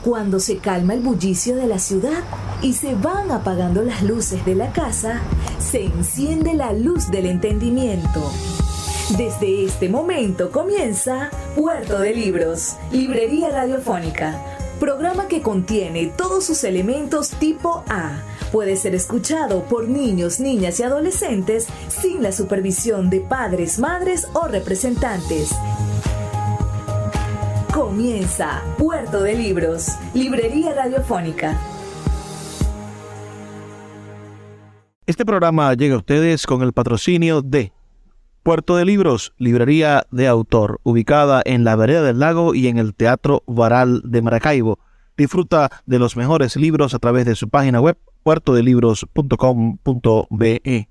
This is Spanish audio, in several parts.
Cuando se calma el bullicio de la ciudad y se van apagando las luces de la casa, se enciende la luz del entendimiento. Desde este momento comienza Puerto de Libros, Librería Radiofónica, programa que contiene todos sus elementos tipo A. Puede ser escuchado por niños, niñas y adolescentes sin la supervisión de padres, madres o representantes. Comienza Puerto de Libros, Librería Radiofónica. Este programa llega a ustedes con el patrocinio de Puerto de Libros, librería de autor, ubicada en la Vereda del Lago y en el Teatro Varal de Maracaibo. Disfruta de los mejores libros a través de su página web, puertodelibros.com.be.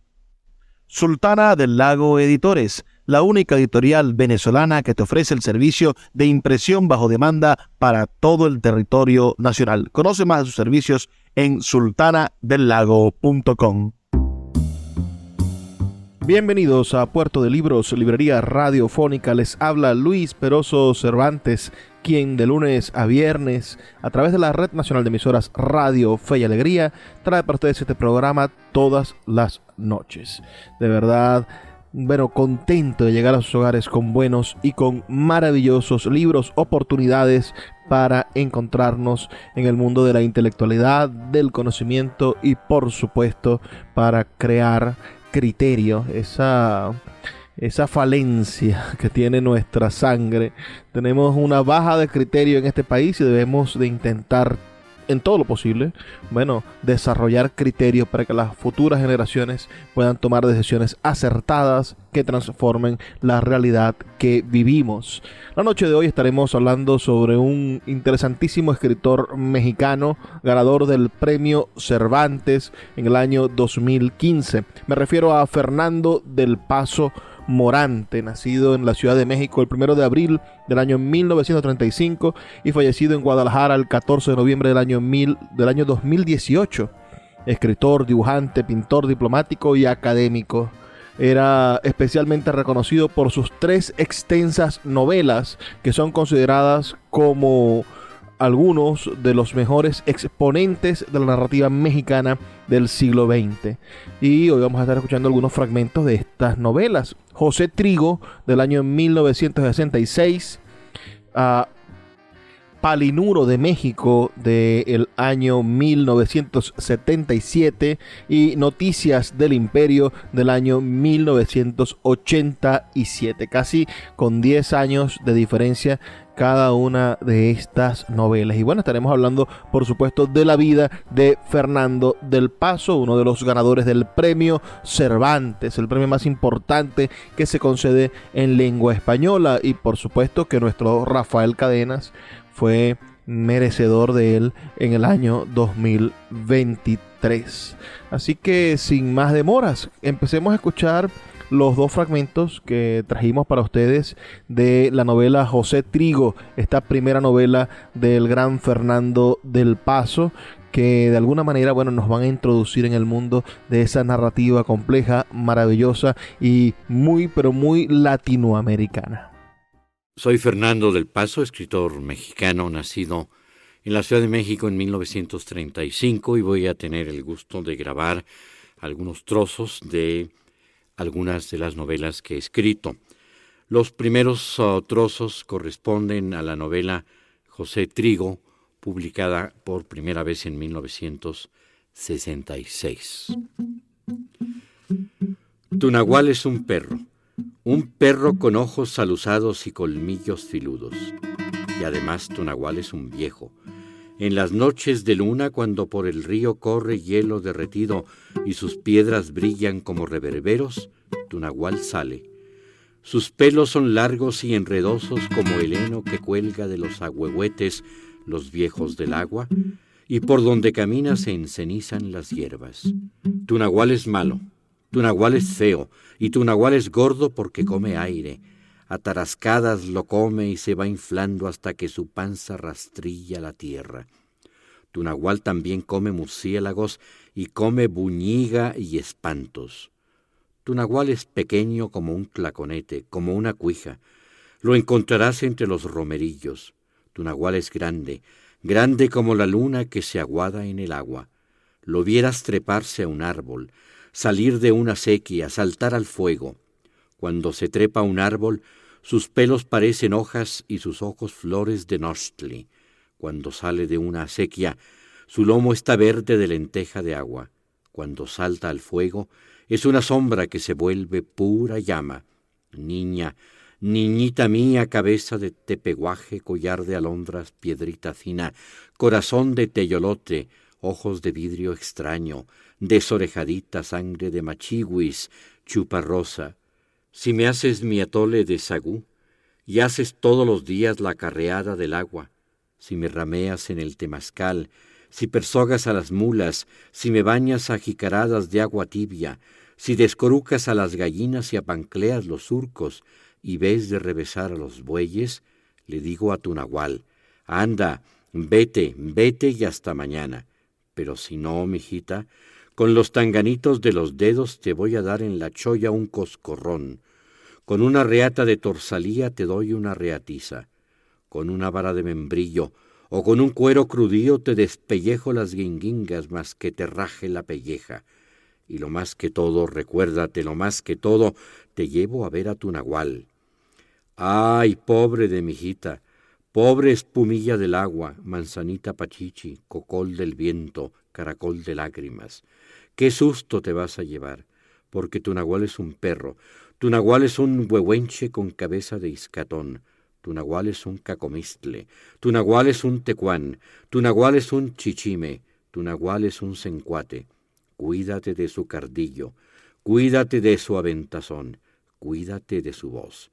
Sultana del Lago Editores, la única editorial venezolana que te ofrece el servicio de impresión bajo demanda para todo el territorio nacional. Conoce más de sus servicios en sultanadelago.com. Bienvenidos a Puerto de Libros, librería radiofónica. Les habla Luis Peroso Cervantes, quien de lunes a viernes, a través de la Red Nacional de Emisoras Radio Fe y Alegría, trae para ustedes este programa todas las noches. De verdad, contento de llegar a sus hogares con buenos y con maravillosos libros, oportunidades para encontrarnos en el mundo de la intelectualidad, del conocimiento y, por supuesto, para crear criterio, esa falencia que tiene nuestra sangre. Tenemos una baja de criterio en este país y debemos de intentar en todo lo posible, desarrollar criterio para que las futuras generaciones puedan tomar decisiones acertadas que transformen la realidad que vivimos. La noche de hoy estaremos hablando sobre un interesantísimo escritor mexicano, ganador del premio Cervantes en el año 2015. Me refiero a Fernando del Paso Morante, nacido en la Ciudad de México el 1 de abril del año 1935 y fallecido en Guadalajara el 14 de noviembre del año 2018. Escritor, dibujante, pintor, diplomático y académico. Era especialmente reconocido por sus 3 extensas novelas que son consideradas como algunos de los mejores exponentes de la narrativa mexicana del siglo XX. Y hoy vamos a estar escuchando algunos fragmentos de estas novelas. José Trigo, del año 1966, Palinuro de México, del año 1977, y Noticias del Imperio, del año 1987. Casi con 10 años de diferencia cada una de estas novelas. Y estaremos hablando, por supuesto, de la vida de Fernando del Paso, uno de los ganadores del premio Cervantes, el premio más importante que se concede en lengua española, y por supuesto que nuestro Rafael Cadenas fue merecedor de él en el año 2023. Así que sin más demoras, empecemos a escuchar los 2 fragmentos que trajimos para ustedes de la novela José Trigo, esta primera novela del gran Fernando del Paso, que de alguna manera nos van a introducir en el mundo de esa narrativa compleja, maravillosa y muy latinoamericana. Soy Fernando del Paso, escritor mexicano, nacido en la Ciudad de México en 1935, y voy a tener el gusto de grabar algunos trozos de algunas de las novelas que he escrito. Los primeros trozos corresponden a la novela José Trigo, publicada por primera vez en 1966. Tu nahual es un perro con ojos alusados y colmillos filudos. Y además tu nahual es un viejo. En las noches de luna, cuando por el río corre hielo derretido y sus piedras brillan como reverberos, tu nahual sale. Sus pelos son largos y enredosos como el heno que cuelga de los ahuehuetes los viejos del agua, y por donde camina se encenizan las hierbas. Tu nahual es malo, tu nahual es feo, y tu nahual es gordo porque come aire. A tarascadas lo come y se va inflando hasta que su panza rastrilla la tierra. Tu nahual también come murciélagos y come buñiga y espantos. Tu nahual es pequeño como un tlaconete, como una cuija. Lo encontrarás entre los romerillos. Tu nahual es grande, grande como la luna que se aguada en el agua. Lo vieras treparse a un árbol, salir de una acequia, saltar al fuego. Cuando se trepa a un árbol, sus pelos parecen hojas y sus ojos flores de nostli. Cuando sale de una acequia, su lomo está verde de lenteja de agua. Cuando salta al fuego, es una sombra que se vuelve pura llama. Niña, niñita mía, cabeza de tepeguaje, collar de alondras, piedrita fina, corazón de teyolote, ojos de vidrio extraño, desorejadita sangre de machihuis, chuparrosa. Si me haces mi atole de sagú, y haces todos los días la carreada del agua, si me rameas en el temazcal, si persogas a las mulas, si me bañas a jicaradas de agua tibia, si descorucas a las gallinas y apancleas los surcos, y ves de revesar a los bueyes, le digo a tu nahual, anda, vete, vete y hasta mañana. Pero si no, mijita, con los tanganitos de los dedos te voy a dar en la cholla un coscorrón. Con una reata de torsalía te doy una reatiza. Con una vara de membrillo o con un cuero crudío te despellejo las guinguingas más que te raje la pelleja. Y lo más que todo, recuérdate, lo más que todo, te llevo a ver a tu nahual. ¡Ay, pobre de mi hijita! Pobre espumilla del agua, manzanita pachichi, cocol del viento, caracol de lágrimas. ¡Qué susto te vas a llevar! Porque tu nahual es un perro, tu nahual es un huehuenche con cabeza de iscatón, tu nahual es un cacomistle, tu nahual es un tecuán, tu nahual es un chichime, tu nahual es un cencuate. Cuídate de su cardillo, cuídate de su aventazón, cuídate de su voz.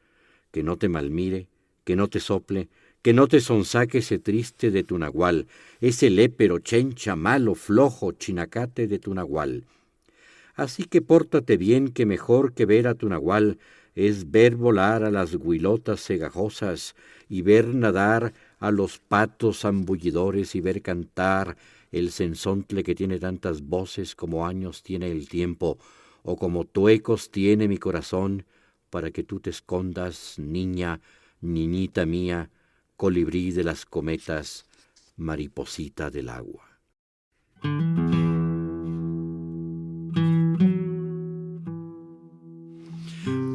Que no te malmire, que no te sople, que no te sonsaque ese triste de tu nahual, ese lépero, chencha, malo, flojo, chinacate de tu nahual. Así que pórtate bien, que mejor que ver a tu nahual es ver volar a las huilotas cegajosas y ver nadar a los patos zambullidores y ver cantar el censontle que tiene tantas voces como años tiene el tiempo, o como tuecos tiene mi corazón, para que tú te escondas, niña, niñita mía, colibrí de las cometas, mariposita del agua.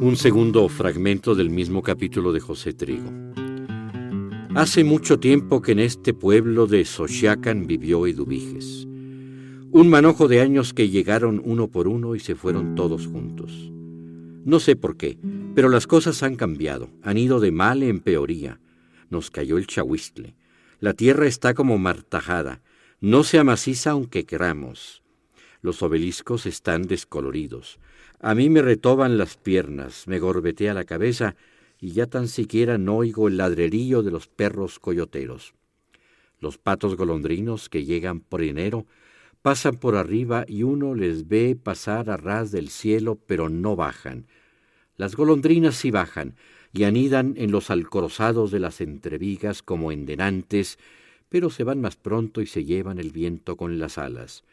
Un segundo fragmento del mismo capítulo de José Trigo. Hace mucho tiempo que en este pueblo de Xochiacan vivió Eduviges. Un manojo de años que llegaron uno por uno y se fueron todos juntos. No sé por qué, pero las cosas han cambiado, han ido de mal en peoría. Nos cayó el chahuistle. La tierra está como martajada, no se amaciza aunque queramos. Los obeliscos están descoloridos. A mí me retoban las piernas, me gorbetea la cabeza y ya tan siquiera no oigo el ladrerío de los perros coyoteros. Los patos golondrinos que llegan por enero pasan por arriba y uno les ve pasar a ras del cielo, pero no bajan. Las golondrinas sí bajan y anidan en los alcorozados de las entrevigas como endenantes, pero se van más pronto y se llevan el viento con las alas.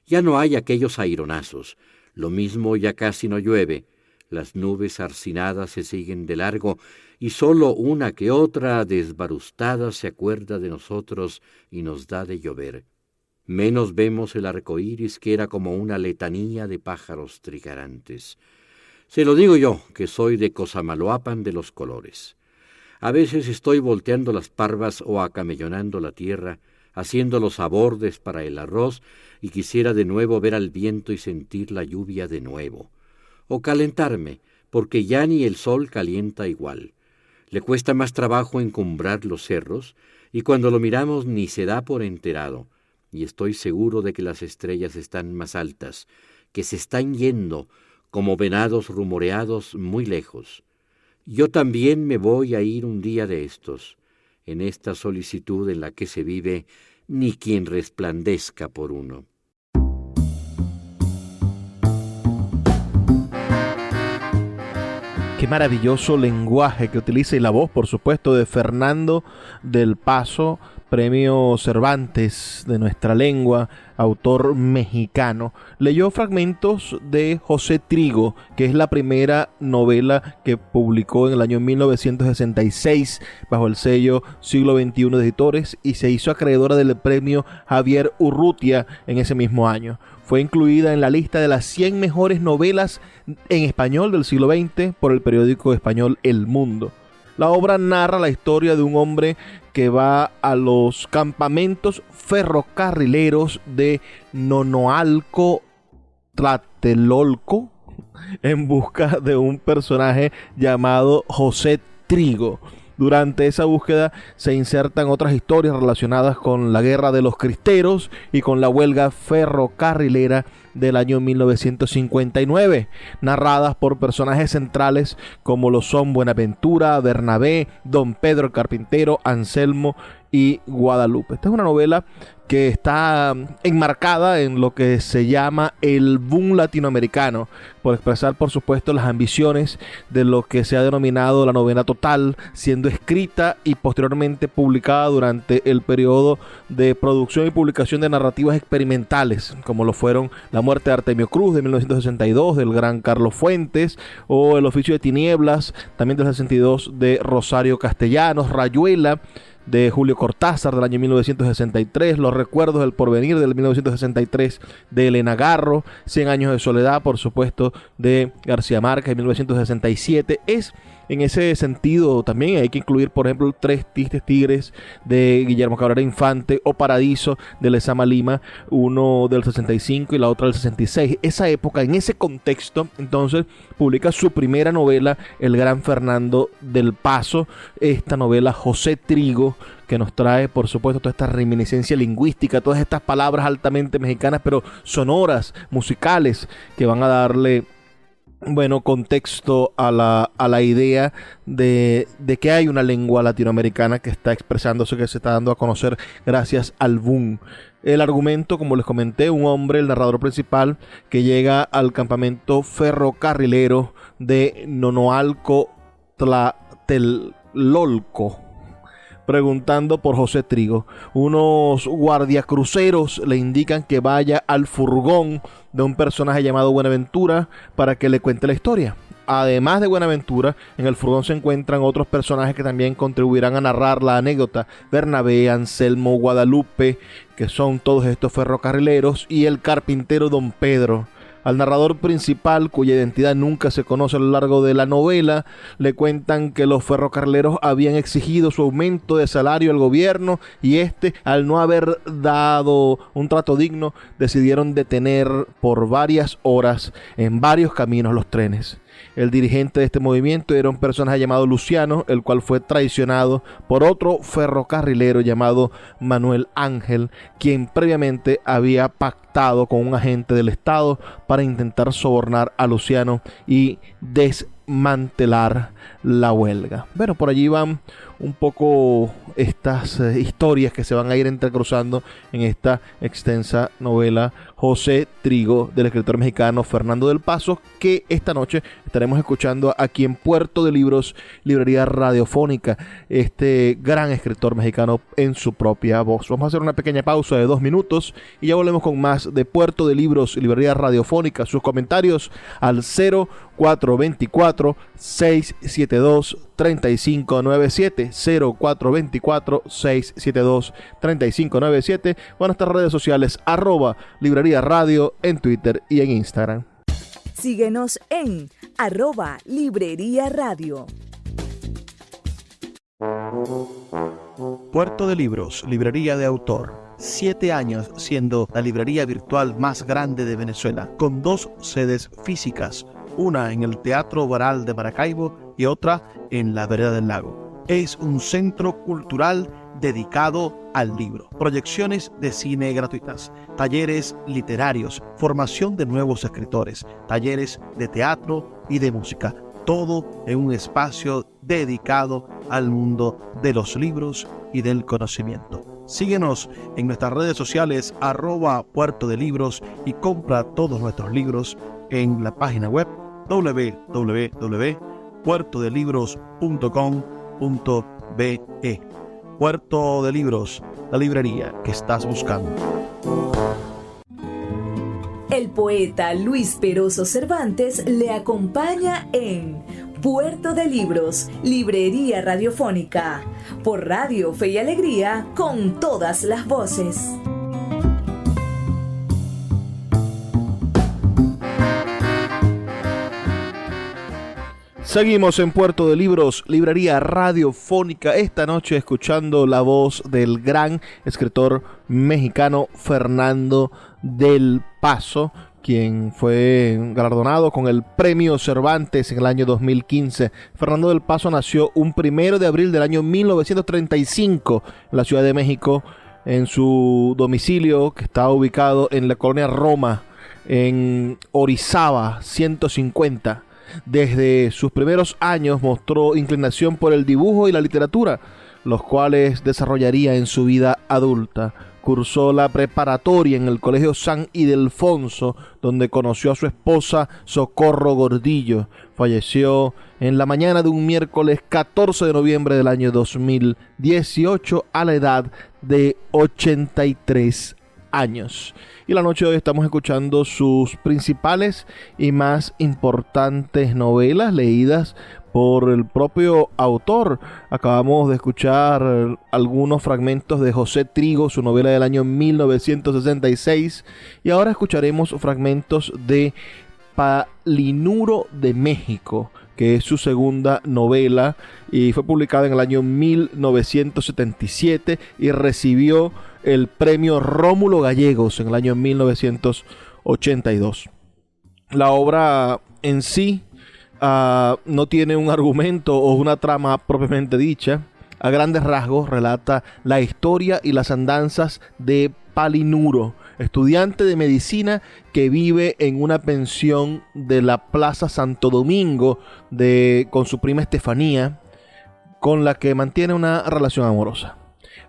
Ya no hay aquellos aironazos, lo mismo ya casi no llueve, las nubes arcinadas se siguen de largo y solo una que otra desbarustada se acuerda de nosotros y nos da de llover. Menos vemos el arco iris, que era como una letanía de pájaros trigarantes. Se lo digo yo, que soy de Cosamaloapan de los colores. A veces estoy volteando las parvas o acamellonando la tierra, haciendo los abordes para el arroz, y quisiera de nuevo ver al viento y sentir la lluvia de nuevo. O calentarme, porque ya ni el sol calienta igual. Le cuesta más trabajo encumbrar los cerros, y cuando lo miramos ni se da por enterado, y estoy seguro de que las estrellas están más altas, que se están yendo, como venados rumoreados muy lejos. Yo también me voy a ir un día de estos, en esta solicitud en la que se vive, ni quien resplandezca por uno. Qué maravilloso lenguaje que utiliza, y la voz, por supuesto, de Fernando del Paso, premio Cervantes de nuestra lengua, autor mexicano. Leyó fragmentos de José Trigo, que es la primera novela que publicó en el año 1966 bajo el sello Siglo XXI de Editores, y se hizo acreedora del premio Javier Urrutia en ese mismo año. Fue incluida en la lista de las 100 mejores novelas en español del siglo XX por el periódico español El Mundo. La obra narra la historia de un hombre que va a los campamentos ferrocarrileros de Nonoalco, Tlatelolco, en busca de un personaje llamado José Trigo. Durante esa búsqueda se insertan otras historias relacionadas con la Guerra de los Cristeros y con la huelga ferrocarrilera del año 1959, narradas por personajes centrales como lo son Buenaventura, Bernabé, Don Pedro el Carpintero, Anselmo y Guadalupe. Esta es una novela que está enmarcada en lo que se llama el boom latinoamericano, por expresar, por supuesto, las ambiciones de lo que se ha denominado la novela total, siendo escrita y posteriormente publicada durante el periodo de producción y publicación de narrativas experimentales, como lo fueron La muerte de Artemio Cruz de 1962 del gran Carlos Fuentes, o El oficio de tinieblas también del 62 de Rosario Castellanos, Rayuela de Julio Cortázar del año 1963, Los recuerdos del porvenir del 1963 de Elena Garro, 100 años de soledad, por supuesto, de García Márquez de 1967. Es en ese sentido también hay que incluir, por ejemplo, Tres Tristes Tigres de Guillermo Cabrera Infante o Paradiso de Lezama Lima, uno del 65 y la otra del 66. Esa época, en ese contexto, entonces publica su primera novela, el gran Fernando del Paso, esta novela José Trigo, que nos trae, por supuesto, toda esta reminiscencia lingüística, todas estas palabras altamente mexicanas, pero sonoras, musicales, que van a darle contexto a la idea de que hay una lengua latinoamericana que está expresándose, que se está dando a conocer gracias al boom. El argumento, como les comenté, un hombre, el narrador principal, que llega al campamento ferrocarrilero de Nonoalco, Tlatelolco, preguntando por José Trigo. Unos guardiacruceros le indican que vaya al furgón de un personaje llamado Buenaventura para que le cuente la historia. Además de Buenaventura, en el furgón se encuentran otros personajes que también contribuirán a narrar la anécdota: Bernabé, Anselmo, Guadalupe, que son todos estos ferrocarrileros, y el carpintero Don Pedro. Al narrador principal, cuya identidad nunca se conoce a lo largo de la novela, le cuentan que los ferrocarrileros habían exigido su aumento de salario al gobierno, y al no haber dado un trato digno, decidieron detener por varias horas en varios caminos los trenes. El dirigente de este movimiento era un personaje llamado Luciano, el cual fue traicionado por otro ferrocarrilero llamado Manuel Ángel, quien previamente había pactado con un agente del Estado para intentar sobornar a Luciano y desmantelar la huelga. Bueno, por allí van un poco estas historias que se van a ir entrecruzando en esta extensa novela José Trigo, del escritor mexicano Fernando del Paso, que esta noche estaremos escuchando aquí en Puerto de Libros, librería radiofónica, este gran escritor mexicano en su propia voz. Vamos a hacer una pequeña pausa de 2 minutos y ya volvemos con más de Puerto de Libros, librería radiofónica. Sus comentarios al 0424-672-3597, 0424-672-3597, o en nuestras redes sociales @librería radio en Twitter y en Instagram. Síguenos en @librería radio. Puerto de Libros, librería de autor. 7 años siendo la librería virtual más grande de Venezuela, con 2 sedes físicas, una en el Teatro Baral de Maracaibo y otra en la Vereda del Lago. Es un centro cultural dedicado al libro, proyecciones de cine gratuitas, talleres literarios, formación de nuevos escritores, talleres de teatro y de música, todo en un espacio dedicado al mundo de los libros y del conocimiento. Síguenos en nuestras redes sociales @Puerto de Libros y compra todos nuestros libros en la página web www.puertodelibrias.com. puertodelibros.com.be. Puerto de Libros, la librería que estás buscando. El poeta Luis Peroso Cervantes le acompaña en Puerto de Libros, librería radiofónica, por Radio Fe y Alegría, con todas las voces. Seguimos en Puerto de Libros, librería radiofónica, esta noche escuchando la voz del gran escritor mexicano Fernando del Paso, quien fue galardonado con el Premio Cervantes en el año 2015. Fernando del Paso nació un 1 de abril del año 1935 en la Ciudad de México, en su domicilio que está ubicado en la colonia Roma, en Orizaba 150. Desde sus primeros años mostró inclinación por el dibujo y la literatura, los cuales desarrollaría en su vida adulta. Cursó la preparatoria en el Colegio San Ildefonso, donde conoció a su esposa Socorro Gordillo. Falleció en la mañana de un miércoles 14 de noviembre del año 2018 a la edad de 83 años. Y la noche de hoy estamos escuchando sus principales y más importantes novelas leídas por el propio autor. Acabamos de escuchar algunos fragmentos de José Trigo, su novela del año 1966, y ahora escucharemos fragmentos de Palinuro de México, que es su segunda novela y fue publicada en el año 1977 y recibió el premio Rómulo Gallegos en el año 1982. La obra en sí no tiene un argumento o una trama propiamente dicha. A grandes rasgos relata la historia y las andanzas de Palinuro, estudiante de medicina que vive en una pensión de la Plaza Santo Domingo con su prima Estefanía, con la que mantiene una relación amorosa.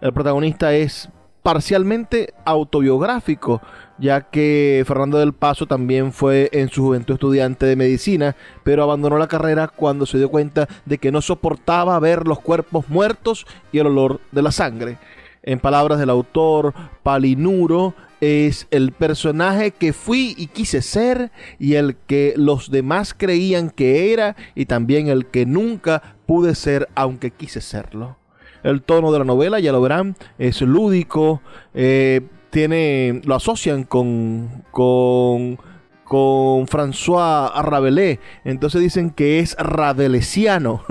El protagonista es parcialmente autobiográfico, ya que Fernando del Paso también fue en su juventud estudiante de medicina, pero abandonó la carrera cuando se dio cuenta de que no soportaba ver los cuerpos muertos y el olor de la sangre. En palabras del autor, Palinuro es el personaje que fui y quise ser, y el que los demás creían que era, y también el que nunca pude ser aunque quise serlo. El tono de la novela, ya lo verán, es lúdico, lo asocian con François Rabelais, entonces dicen que es rabelesiano,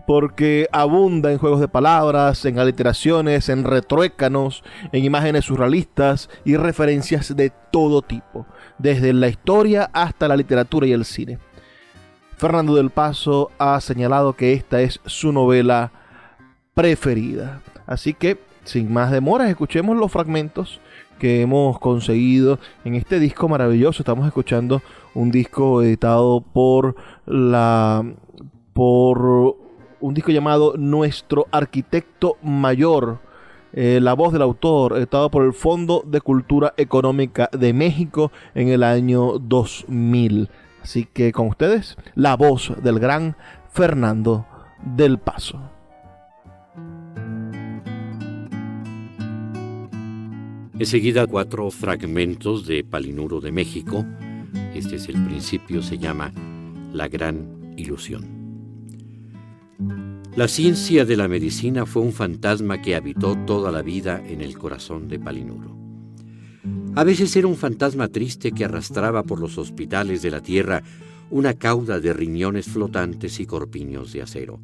porque abunda en juegos de palabras, en aliteraciones, en retruécanos, en imágenes surrealistas y referencias de todo tipo, desde la historia hasta la literatura y el cine. Fernando del Paso ha señalado que esta es su novela preferida. Así que, sin más demoras, escuchemos los fragmentos que hemos conseguido en este disco maravilloso. Estamos escuchando un disco editado por un disco llamado Nuestro Arquitecto Mayor, la voz del autor, editado por el Fondo de Cultura Económica de México en el año 2000. Así que con ustedes, la voz del gran Fernando del Paso. Enseguida 4 fragmentos de Palinuro de México. Este es el principio, se llama La Gran Ilusión. La ciencia de la medicina fue un fantasma que habitó toda la vida en el corazón de Palinuro. A veces era un fantasma triste que arrastraba por los hospitales de la tierra una cauda de riñones flotantes y corpiños de acero.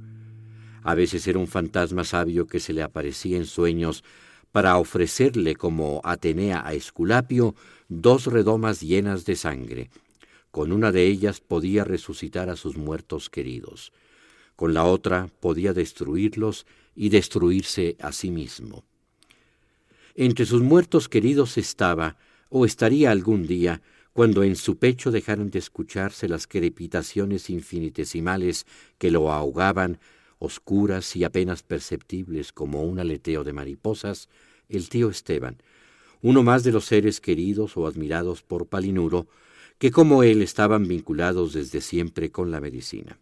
A veces era un fantasma sabio que se le aparecía en sueños para ofrecerle como Atenea a Esculapio 2 redomas llenas de sangre. Con una de ellas podía resucitar a sus muertos queridos. Con la otra podía destruirlos y destruirse a sí mismo. Entre sus muertos queridos estaba, o estaría algún día, cuando en su pecho dejaran de escucharse las crepitaciones infinitesimales que lo ahogaban, oscuras y apenas perceptibles como un aleteo de mariposas, el tío Esteban, uno más de los seres queridos o admirados por Palinuro, que como él estaban vinculados desde siempre con la medicina.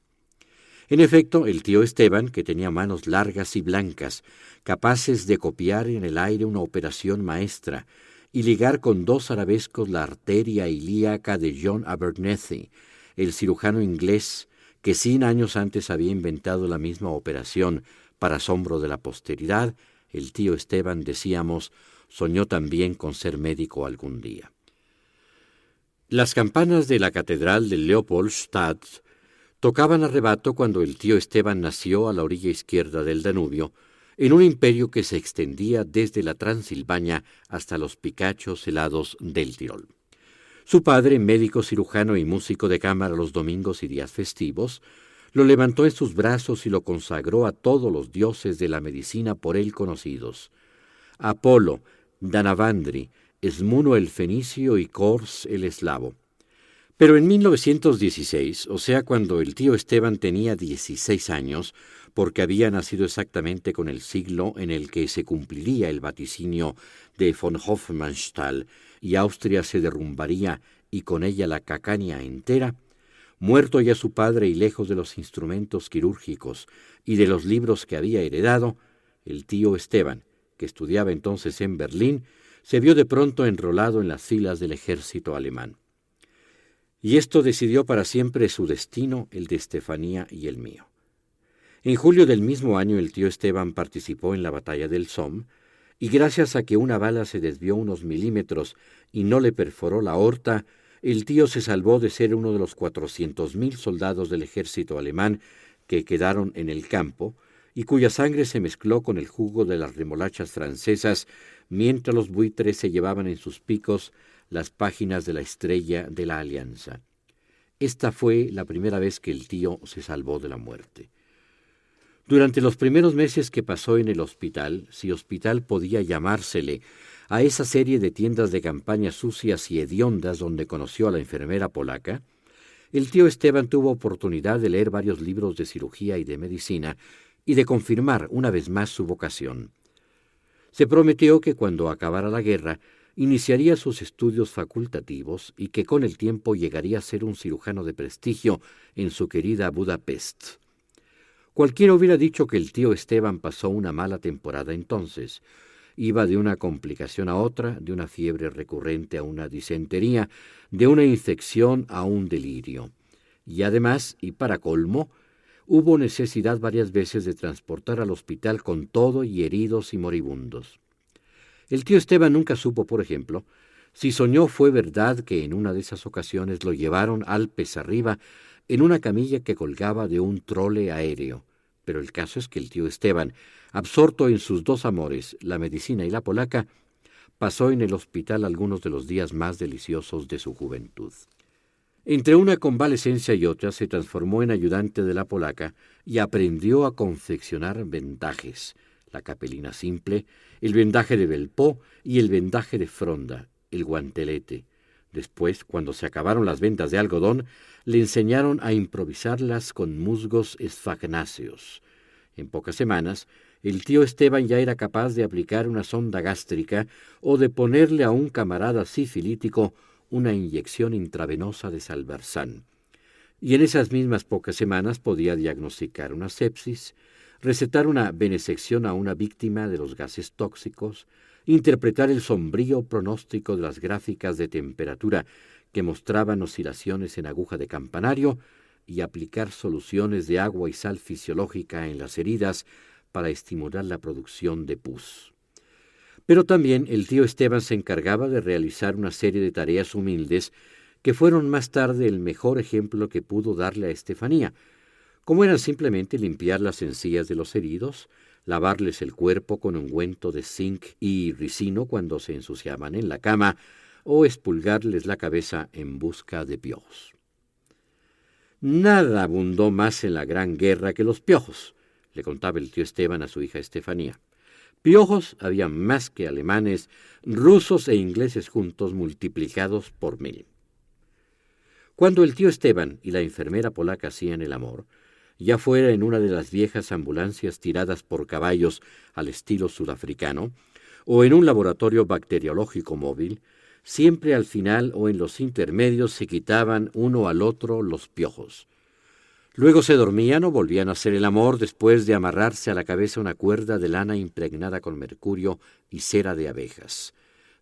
En efecto, el tío Esteban, que tenía manos largas y blancas, capaces de copiar en el aire una operación maestra y ligar con 2 arabescos la arteria ilíaca de John Abernethy, el cirujano inglés que 100 años antes había inventado la misma operación para asombro de la posteridad, el tío Esteban, decíamos, soñó también con ser médico algún día. Las campanas de la catedral de Leopoldstadt tocaban a rebato cuando el tío Esteban nació a la orilla izquierda del Danubio, en un imperio que se extendía desde la Transilvania hasta los picachos helados del Tirol. Su padre, médico cirujano y músico de cámara los domingos y días festivos, lo levantó en sus brazos y lo consagró a todos los dioses de la medicina por él conocidos: Apolo, Danavandri, Esmuno el fenicio y Cors el eslavo. Pero en 1916, o sea, cuando el tío Esteban tenía 16 años, porque había nacido exactamente con el siglo en el que se cumpliría el vaticinio de von Hofmannsthal y Austria se derrumbaría y con ella la Cacania entera, muerto ya su padre y lejos de los instrumentos quirúrgicos y de los libros que había heredado, el tío Esteban, que estudiaba entonces en Berlín, se vio de pronto enrolado en las filas del ejército alemán. Y esto decidió para siempre su destino, el de Estefanía y el mío. En julio del mismo año el tío Esteban participó en la batalla del Somme, y gracias a que una bala se desvió unos milímetros y no le perforó la aorta, el tío se salvó de ser uno de los 400.000 soldados del ejército alemán que quedaron en el campo y cuya sangre se mezcló con el jugo de las remolachas francesas mientras los buitres se llevaban en sus picos las páginas de la estrella de la Alianza. Esta fue la primera vez que el tío se salvó de la muerte. Durante los primeros meses que pasó en el hospital, si hospital podía llamársele, a esa serie de tiendas de campaña sucias y hediondas donde conoció a la enfermera polaca, el tío Esteban tuvo oportunidad de leer varios libros de cirugía y de medicina y de confirmar una vez más su vocación. Se prometió que cuando acabara la guerra iniciaría sus estudios facultativos y que con el tiempo llegaría a ser un cirujano de prestigio en su querida Budapest. Cualquiera hubiera dicho que el tío Esteban pasó una mala temporada entonces. Iba de una complicación a otra, de una fiebre recurrente a una disentería, de una infección a un delirio. Y además, y para colmo, hubo necesidad varias veces de transportar al hospital con todo y heridos y moribundos. El tío Esteban nunca supo, por ejemplo, si soñó fue verdad que en una de esas ocasiones lo llevaron Alpes arriba en una camilla que colgaba de un trole aéreo. Pero el caso es que el tío Esteban, absorto en sus 2 amores, la medicina y la polaca, pasó en el hospital algunos de los días más deliciosos de su juventud. Entre una convalecencia y otra se transformó en ayudante de la polaca y aprendió a confeccionar vendajes, la capelina simple, el vendaje de Belpó y el vendaje de Fronda, el guantelete. Después, cuando se acabaron las vendas de algodón, le enseñaron a improvisarlas con musgos esfagnáceos. En pocas semanas, el tío Esteban ya era capaz de aplicar una sonda gástrica o de ponerle a un camarada sifilítico una inyección intravenosa de Salvarsan. Y en esas mismas pocas semanas podía diagnosticar una sepsis, recetar una venesección a una víctima de los gases tóxicos, interpretar el sombrío pronóstico de las gráficas de temperatura que mostraban oscilaciones en aguja de campanario y aplicar soluciones de agua y sal fisiológica en las heridas para estimular la producción de pus. Pero también el tío Esteban se encargaba de realizar una serie de tareas humildes que fueron más tarde el mejor ejemplo que pudo darle a Estefanía, como eran simplemente limpiar las encías de los heridos, lavarles el cuerpo con ungüento de zinc y ricino cuando se ensuciaban en la cama, o expulgarles la cabeza en busca de piojos. Nada abundó más en la Gran Guerra que los piojos, le contaba el tío Esteban a su hija Estefanía. Piojos había más que alemanes, rusos e ingleses juntos multiplicados por 1000. Cuando el tío Esteban y la enfermera polaca hacían el amor, ya fuera en una de las viejas ambulancias tiradas por caballos al estilo sudafricano, o en un laboratorio bacteriológico móvil, siempre al final o en los intermedios se quitaban uno al otro los piojos. Luego se dormían o volvían a hacer el amor después de amarrarse a la cabeza una cuerda de lana impregnada con mercurio y cera de abejas.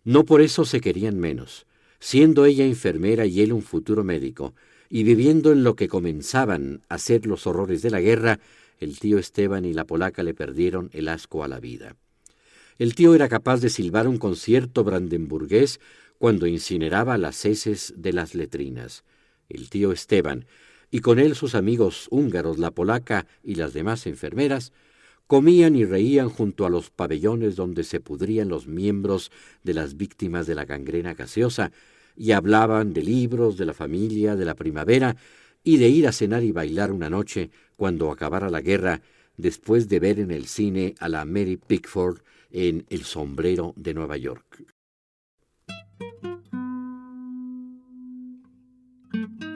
No por eso se querían menos. Siendo ella enfermera y él un futuro médico, y viviendo en lo que comenzaban a ser los horrores de la guerra, el tío Esteban y la polaca le perdieron el asco a la vida. El tío era capaz de silbar un concierto brandenburgués cuando incineraba las heces de las letrinas. El tío Esteban, y con él sus amigos húngaros, la polaca y las demás enfermeras, comían y reían junto a los pabellones donde se pudrían los miembros de las víctimas de la gangrena gaseosa, y hablaban de libros, de la familia, de la primavera, y de ir a cenar y bailar una noche cuando acabara la guerra, después de ver en el cine a la Mary Pickford en El sombrero de Nueva York.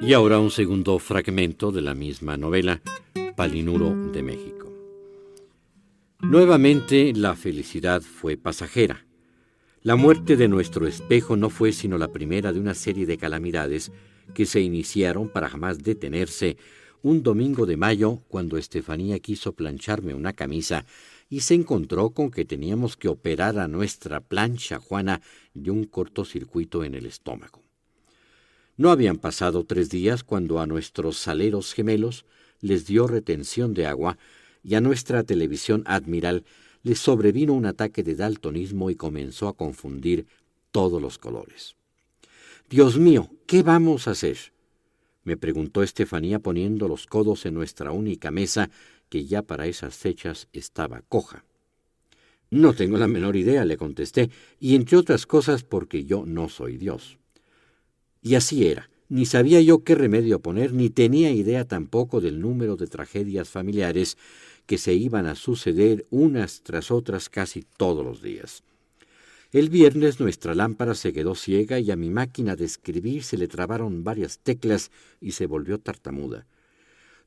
Y ahora un segundo fragmento de la misma novela, Palinuro de México. Nuevamente la felicidad fue pasajera. La muerte de nuestro espejo no fue sino la primera de una serie de calamidades que se iniciaron para jamás detenerse un domingo de mayo, cuando Estefanía quiso plancharme una camisa y se encontró con que teníamos que operar a nuestra plancha Juana de un cortocircuito en el estómago. No habían pasado 3 días cuando a nuestros saleros gemelos les dio retención de agua y a nuestra televisión Admiral les sobrevino un ataque de daltonismo y comenzó a confundir todos los colores. «Dios mío, ¿qué vamos a hacer?», me preguntó Estefanía poniendo los codos en nuestra única mesa, que ya para esas fechas estaba coja. «No tengo la menor idea», le contesté, y entre otras cosas porque yo no soy Dios. Y así era, ni sabía yo qué remedio poner, ni tenía idea tampoco del número de tragedias familiares que se iban a suceder unas tras otras casi todos los días. El viernes nuestra lámpara se quedó ciega y a mi máquina de escribir se le trabaron varias teclas y se volvió tartamuda.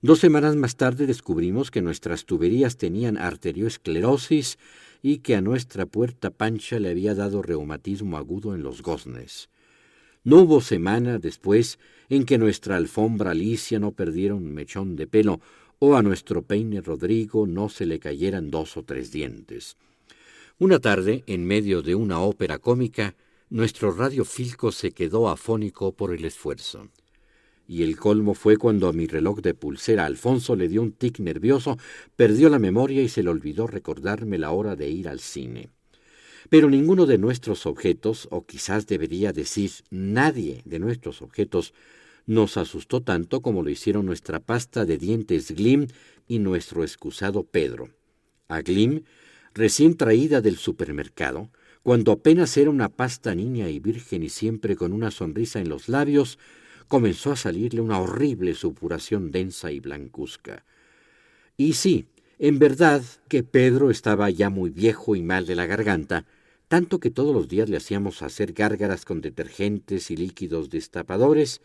2 semanas más tarde descubrimos que nuestras tuberías tenían arterioesclerosis y que a nuestra puerta pancha le había dado reumatismo agudo en los goznes. No hubo semana después en que nuestra alfombra Alicia no perdiera un mechón de pelo o a nuestro peine Rodrigo no se le cayeran 2 o 3 dientes. Una tarde, en medio de una ópera cómica, nuestro radiofilco se quedó afónico por el esfuerzo. Y el colmo fue cuando a mi reloj de pulsera Alfonso le dio un tic nervioso, perdió la memoria y se le olvidó recordarme la hora de ir al cine. Pero ninguno de nuestros objetos, o quizás debería decir nadie de nuestros objetos, nos asustó tanto como lo hicieron nuestra pasta de dientes Glim y nuestro excusado Pedro. A Glim, recién traída del supermercado, cuando apenas era una pasta niña y virgen y siempre con una sonrisa en los labios, comenzó a salirle una horrible supuración densa y blancuzca. Y sí, en verdad que Pedro estaba ya muy viejo y mal de la garganta, tanto que todos los días le hacíamos hacer gárgaras con detergentes y líquidos destapadores,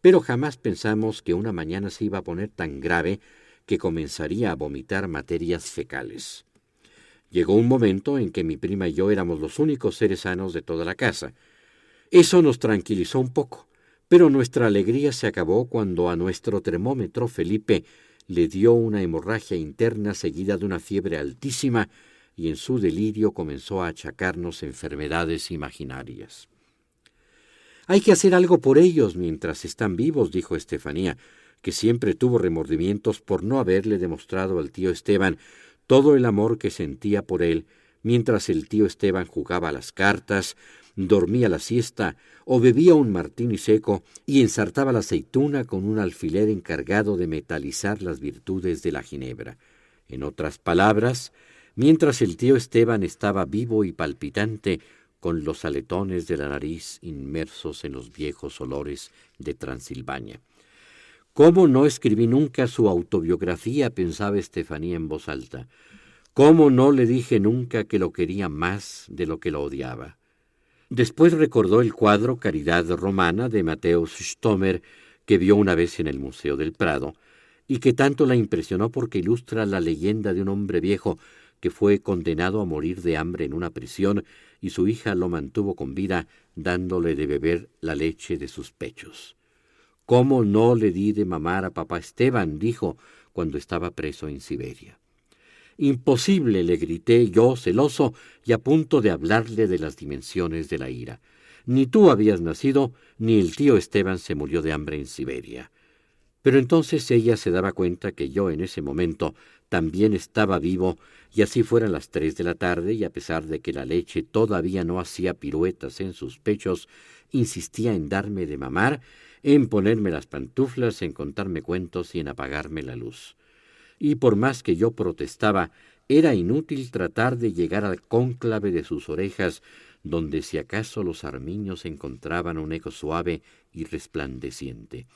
pero jamás pensamos que una mañana se iba a poner tan grave que comenzaría a vomitar materias fecales. Llegó un momento en que mi prima y yo éramos los únicos seres sanos de toda la casa. Eso nos tranquilizó un poco, pero nuestra alegría se acabó cuando a nuestro termómetro Felipe le dio una hemorragia interna seguida de una fiebre altísima y en su delirio comenzó a achacarnos enfermedades imaginarias. «Hay que hacer algo por ellos mientras están vivos», dijo Estefanía, que siempre tuvo remordimientos por no haberle demostrado al tío Esteban todo el amor que sentía por él, mientras el tío Esteban jugaba a las cartas, dormía la siesta o bebía un martini seco y ensartaba la aceituna con un alfiler encargado de metalizar las virtudes de la ginebra. En otras palabras, mientras el tío Esteban estaba vivo y palpitante, con los aletones de la nariz inmersos en los viejos olores de Transilvania. «¿Cómo no escribí nunca su autobiografía?», pensaba Estefanía en voz alta. «¿Cómo no le dije nunca que lo quería más de lo que lo odiaba?». Después recordó el cuadro Caridad Romana de Mateusz Stomer, que vio una vez en el Museo del Prado, y que tanto la impresionó porque ilustra la leyenda de un hombre viejo que fue condenado a morir de hambre en una prisión y su hija lo mantuvo con vida dándole de beber la leche de sus pechos. ¿Cómo no le di de mamar a papá Esteban?, dijo, cuando estaba preso en Siberia. Imposible, le grité yo, celoso y a punto de hablarle de las dimensiones de la ira. Ni tú habías nacido, ni el tío Esteban se murió de hambre en Siberia. Pero entonces ella se daba cuenta que yo en ese momento también estaba vivo, y así fueran las 3 de la tarde, y a pesar de que la leche todavía no hacía piruetas en sus pechos, insistía en darme de mamar, en ponerme las pantuflas, en contarme cuentos y en apagarme la luz. Y por más que yo protestaba, era inútil tratar de llegar al cónclave de sus orejas, donde si acaso los armiños encontraban un eco suave y resplandeciente.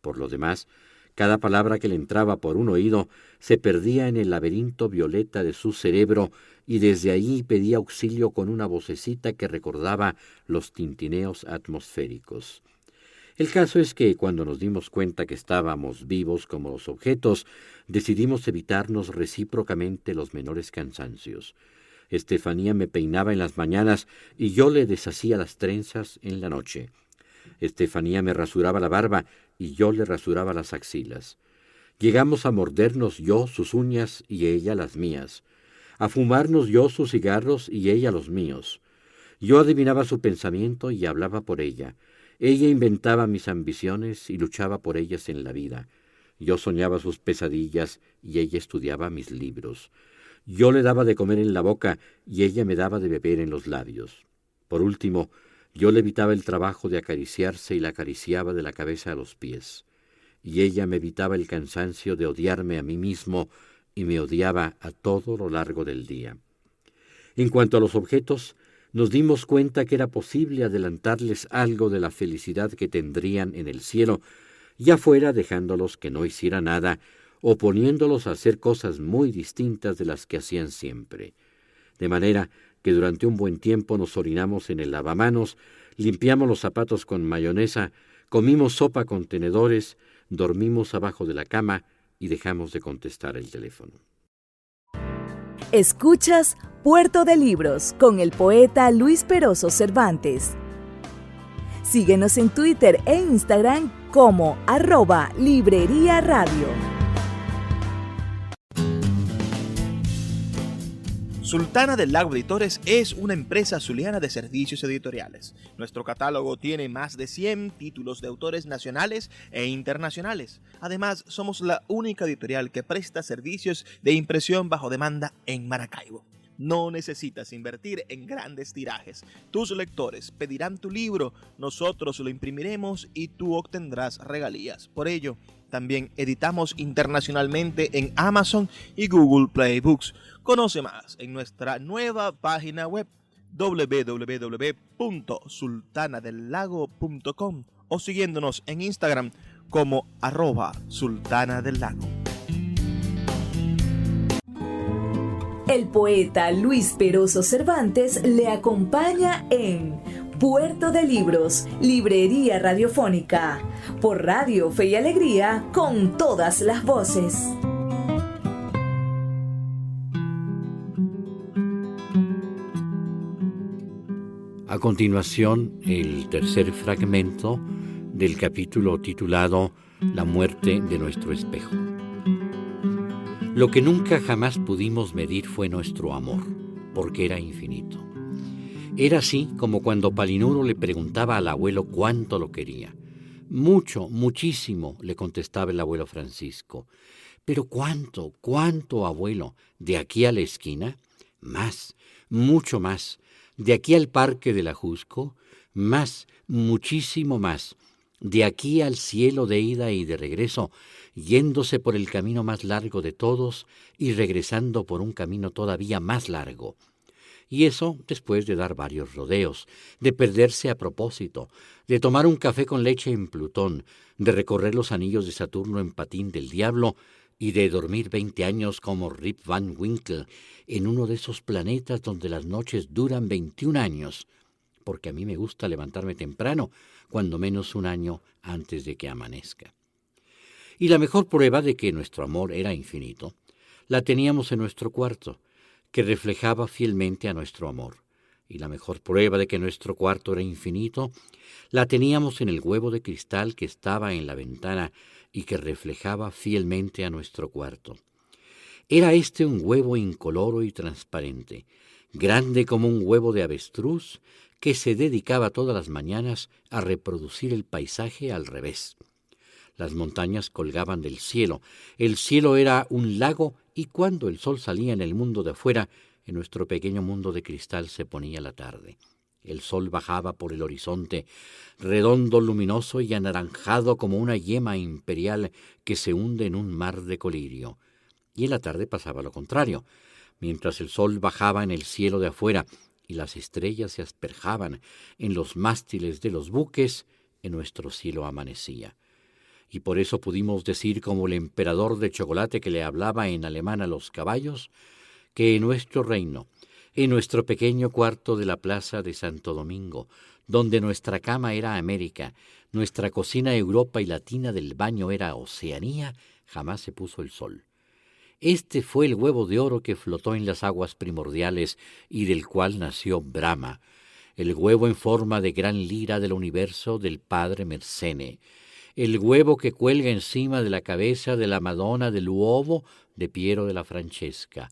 Por lo demás, cada palabra que le entraba por un oído se perdía en el laberinto violeta de su cerebro, y desde allí pedía auxilio con una vocecita que recordaba los tintineos atmosféricos. El caso es que cuando nos dimos cuenta que estábamos vivos como los objetos, decidimos evitarnos recíprocamente los menores cansancios. Estefanía me peinaba en las mañanas y yo le deshacía las trenzas en la noche. Estefanía me rasuraba la barba y yo le rasuraba las axilas. Llegamos a mordernos yo sus uñas y ella las mías, a fumarnos yo sus cigarros y ella los míos. Yo adivinaba su pensamiento y hablaba por ella. Ella inventaba mis ambiciones y luchaba por ellas en la vida. Yo soñaba sus pesadillas y ella estudiaba mis libros. Yo le daba de comer en la boca y ella me daba de beber en los labios. Por último, yo le evitaba el trabajo de acariciarse y la acariciaba de la cabeza a los pies. Y ella me evitaba el cansancio de odiarme a mí mismo y me odiaba a todo lo largo del día. En cuanto a los objetos, nos dimos cuenta que era posible adelantarles algo de la felicidad que tendrían en el cielo, ya fuera dejándolos que no hiciera nada o poniéndolos a hacer cosas muy distintas de las que hacían siempre. De manera que durante un buen tiempo nos orinamos en el lavamanos, limpiamos los zapatos con mayonesa, comimos sopa con tenedores, dormimos abajo de la cama y dejamos de contestar el teléfono. Escuchas Puerto de Libros con el poeta Luis Peroso Cervantes. Síguenos en Twitter e Instagram como @Librería Radio. Sultana del Lago Editores es una empresa zuliana de servicios editoriales. Nuestro catálogo tiene más de 100 títulos de autores nacionales e internacionales. Además, somos la única editorial que presta servicios de impresión bajo demanda en Maracaibo. No necesitas invertir en grandes tirajes. Tus lectores pedirán tu libro, nosotros lo imprimiremos y tú obtendrás regalías. Por ello, también editamos internacionalmente en Amazon y Google Play Books. Conoce más en nuestra nueva página web www.sultanadelago.com o siguiéndonos en Instagram como @sultanadelago. El poeta Luis Peroso Cervantes le acompaña en Puerto de Libros, Librería Radiofónica, por Radio Fe y Alegría, con todas las voces. A continuación, el tercer fragmento del capítulo titulado La muerte de nuestro espejo. Lo que nunca jamás pudimos medir fue nuestro amor, porque era infinito. Era así como cuando Palinuro le preguntaba al abuelo cuánto lo quería. Mucho, muchísimo, le contestaba el abuelo Francisco. Pero ¿cuánto, cuánto, abuelo? ¿De aquí a la esquina? Más, mucho más. ¿De aquí al parque del Ajusco? Más, muchísimo más. De aquí al cielo de ida y de regreso, yéndose por el camino más largo de todos y regresando por un camino todavía más largo. Y eso después de dar varios rodeos, de perderse a propósito, de tomar un café con leche en Plutón, de recorrer los anillos de Saturno en patín del diablo y de dormir 20 años como Rip Van Winkle en uno de esos planetas donde las noches duran 21 años, porque a mí me gusta levantarme temprano, cuando menos un año antes de que amanezca. Y la mejor prueba de que nuestro amor era infinito, la teníamos en nuestro cuarto, que reflejaba fielmente a nuestro amor. y la mejor prueba de que nuestro cuarto era infinito la teníamos en el huevo de cristal que estaba en la ventana y que reflejaba fielmente a nuestro cuarto. Era este un huevo incoloro y transparente, grande como un huevo de avestruz, que se dedicaba todas las mañanas a reproducir el paisaje al revés. Las montañas colgaban del cielo, el cielo era un lago, y cuando el sol salía en el mundo de afuera, en nuestro pequeño mundo de cristal se ponía la tarde. El sol bajaba por el horizonte, redondo, luminoso y anaranjado como una yema imperial que se hunde en un mar de colirio. Y en la tarde pasaba lo contrario. Mientras el sol bajaba en el cielo de afuera y las estrellas se asperjaban en los mástiles de los buques, en nuestro cielo amanecía. Y por eso pudimos decir, como el emperador de chocolate que le hablaba en alemán a los caballos, que en nuestro reino, en nuestro pequeño cuarto de la plaza de Santo Domingo, donde nuestra cama era América, nuestra cocina Europa y la tina del baño era Oceanía, jamás se puso el sol. Este fue el huevo de oro que flotó en las aguas primordiales y del cual nació Brahma, el huevo en forma de gran lira del universo del padre Mersenne, el huevo que cuelga encima de la cabeza de la Madonna del Uovo de Piero de la Francesca.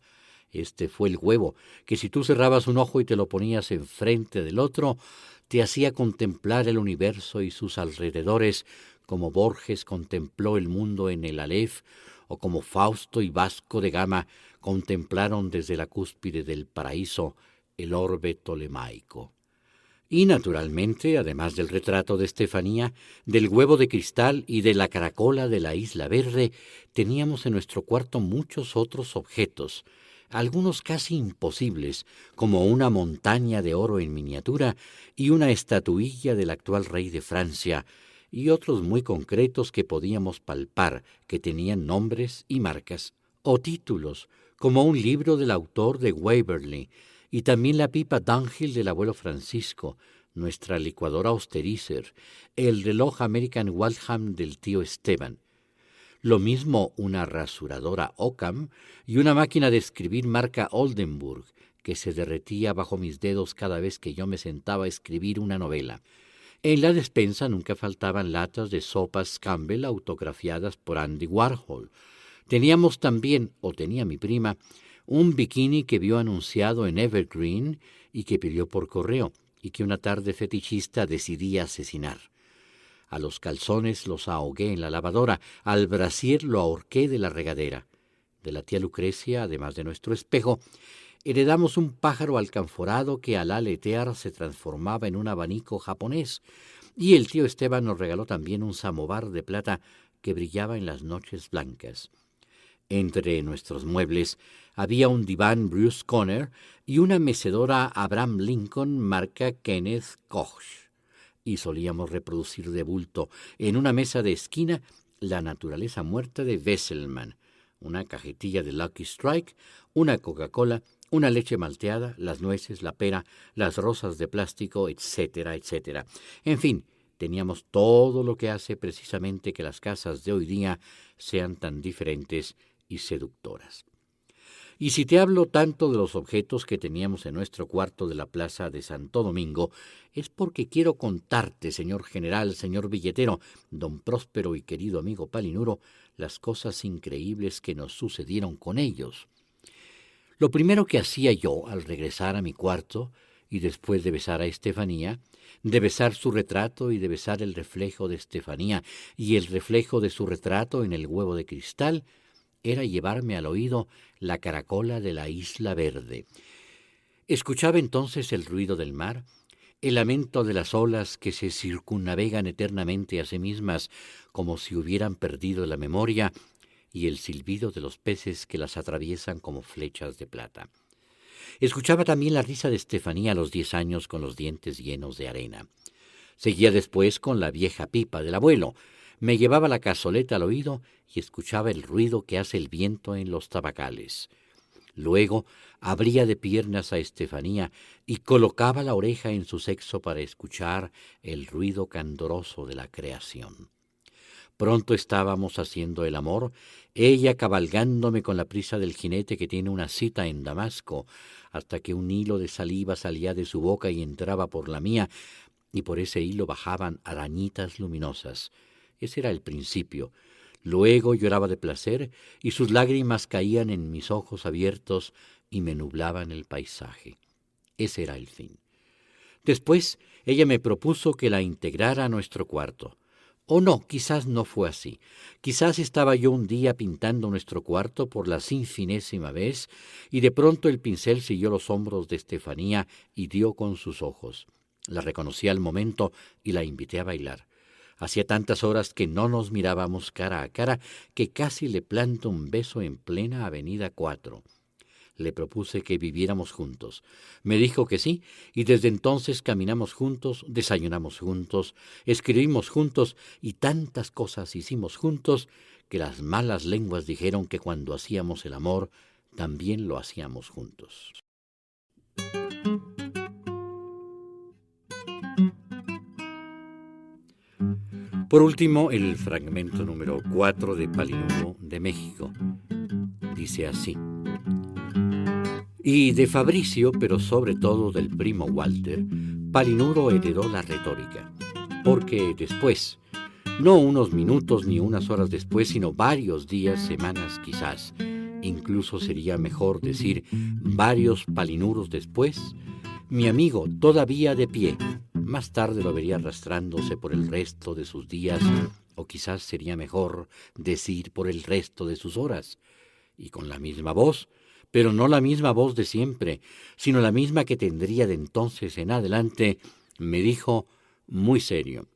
Este fue el huevo que, si tú cerrabas un ojo y te lo ponías enfrente del otro, te hacía contemplar el universo y sus alrededores, como Borges contempló el mundo en el Aleph, o como Fausto y Vasco de Gama contemplaron desde la cúspide del paraíso el orbe tolemaico. Y naturalmente, además del retrato de Estefanía, del huevo de cristal y de la caracola de la Isla Verde, teníamos en nuestro cuarto muchos otros objetos, algunos casi imposibles, como una montaña de oro en miniatura y una estatuilla del actual rey de Francia, y otros muy concretos que podíamos palpar, que tenían nombres y marcas, o títulos, como un libro del autor de Waverley, y también la pipa Dunhill del abuelo Francisco, nuestra licuadora Austerizer, el reloj American Waltham del tío Esteban. Lo mismo una rasuradora Occam y una máquina de escribir marca Oldenburg, que se derretía bajo mis dedos cada vez que yo me sentaba a escribir una novela. En la despensa nunca faltaban latas de sopas Campbell autografiadas por Andy Warhol. Teníamos también, o tenía mi prima, un bikini que vio anunciado en Evergreen y que pidió por correo, y que una tarde fetichista decidí asesinar. A los calzones los ahogué en la lavadora, al brasier lo ahorqué de la regadera. De la tía Lucrecia, además de nuestro espejo, heredamos un pájaro alcanforado que al aletear se transformaba en un abanico japonés, y el tío Esteban nos regaló también un samovar de plata que brillaba en las noches blancas. Entre nuestros muebles había un diván Bruce Conner y una mecedora Abraham Lincoln marca Kenneth Koch, y solíamos reproducir de bulto en una mesa de esquina la naturaleza muerta de Wesselmann, una cajetilla de Lucky Strike, una Coca-Cola, una leche malteada, las nueces, la pera, las rosas de plástico, etcétera, etcétera. En fin, teníamos todo lo que hace precisamente que las casas de hoy día sean tan diferentes y seductoras. Y si te hablo tanto de los objetos que teníamos en nuestro cuarto de la plaza de Santo Domingo, es porque quiero contarte, señor general, señor billetero, don Próspero y querido amigo Palinuro, las cosas increíbles que nos sucedieron con ellos. Lo primero que hacía yo al regresar a mi cuarto, y después de besar a Estefanía, de besar su retrato y de besar el reflejo de Estefanía y el reflejo de su retrato en el huevo de cristal, era llevarme al oído la caracola de la Isla Verde. Escuchaba entonces el ruido del mar, el lamento de las olas que se circunnavegan eternamente a sí mismas como si hubieran perdido la memoria, y el silbido de los peces que las atraviesan como flechas de plata. Escuchaba también la risa de Estefanía a los 10 años con los dientes llenos de arena. Seguía después con la vieja pipa del abuelo. Me llevaba la cazoleta al oído y escuchaba el ruido que hace el viento en los tabacales. Luego abría de piernas a Estefanía y colocaba la oreja en su sexo para escuchar el ruido candoroso de la creación. Pronto estábamos haciendo el amor, ella cabalgándome con la prisa del jinete que tiene una cita en Damasco, hasta que un hilo de saliva salía de su boca y entraba por la mía, y por ese hilo bajaban arañitas luminosas. Ese era el principio. Luego lloraba de placer, y sus lágrimas caían en mis ojos abiertos y me nublaban el paisaje. Ese era el fin. Después ella me propuso que la integrara a nuestro cuarto. O no, quizás no fue así. Quizás estaba yo un día pintando nuestro cuarto por la infinésima vez, y de pronto el pincel siguió los hombros de Estefanía y dio con sus ojos. La reconocí al momento y la invité a bailar. Hacía tantas horas que no nos mirábamos cara a cara que casi le planto un beso en plena Avenida 4. Le propuse que viviéramos juntos. Me dijo que sí, y desde entonces caminamos juntos, desayunamos juntos, escribimos juntos, y tantas cosas hicimos juntos que las malas lenguas dijeron que cuando hacíamos el amor, también lo hacíamos juntos. Por último, el fragmento número 4 de Palinuro de México. Dice así: y de Fabricio, pero sobre todo del primo Walter, Palinuro heredó la retórica, porque después, no unos minutos ni unas horas después, sino varios días, semanas quizás, incluso sería mejor decir varios Palinuros después, mi amigo, todavía de pie, más tarde lo vería arrastrándose por el resto de sus días, o quizás sería mejor decir por el resto de sus horas, y con la misma voz, pero no la misma voz de siempre, sino la misma que tendría de entonces en adelante, me dijo muy serio: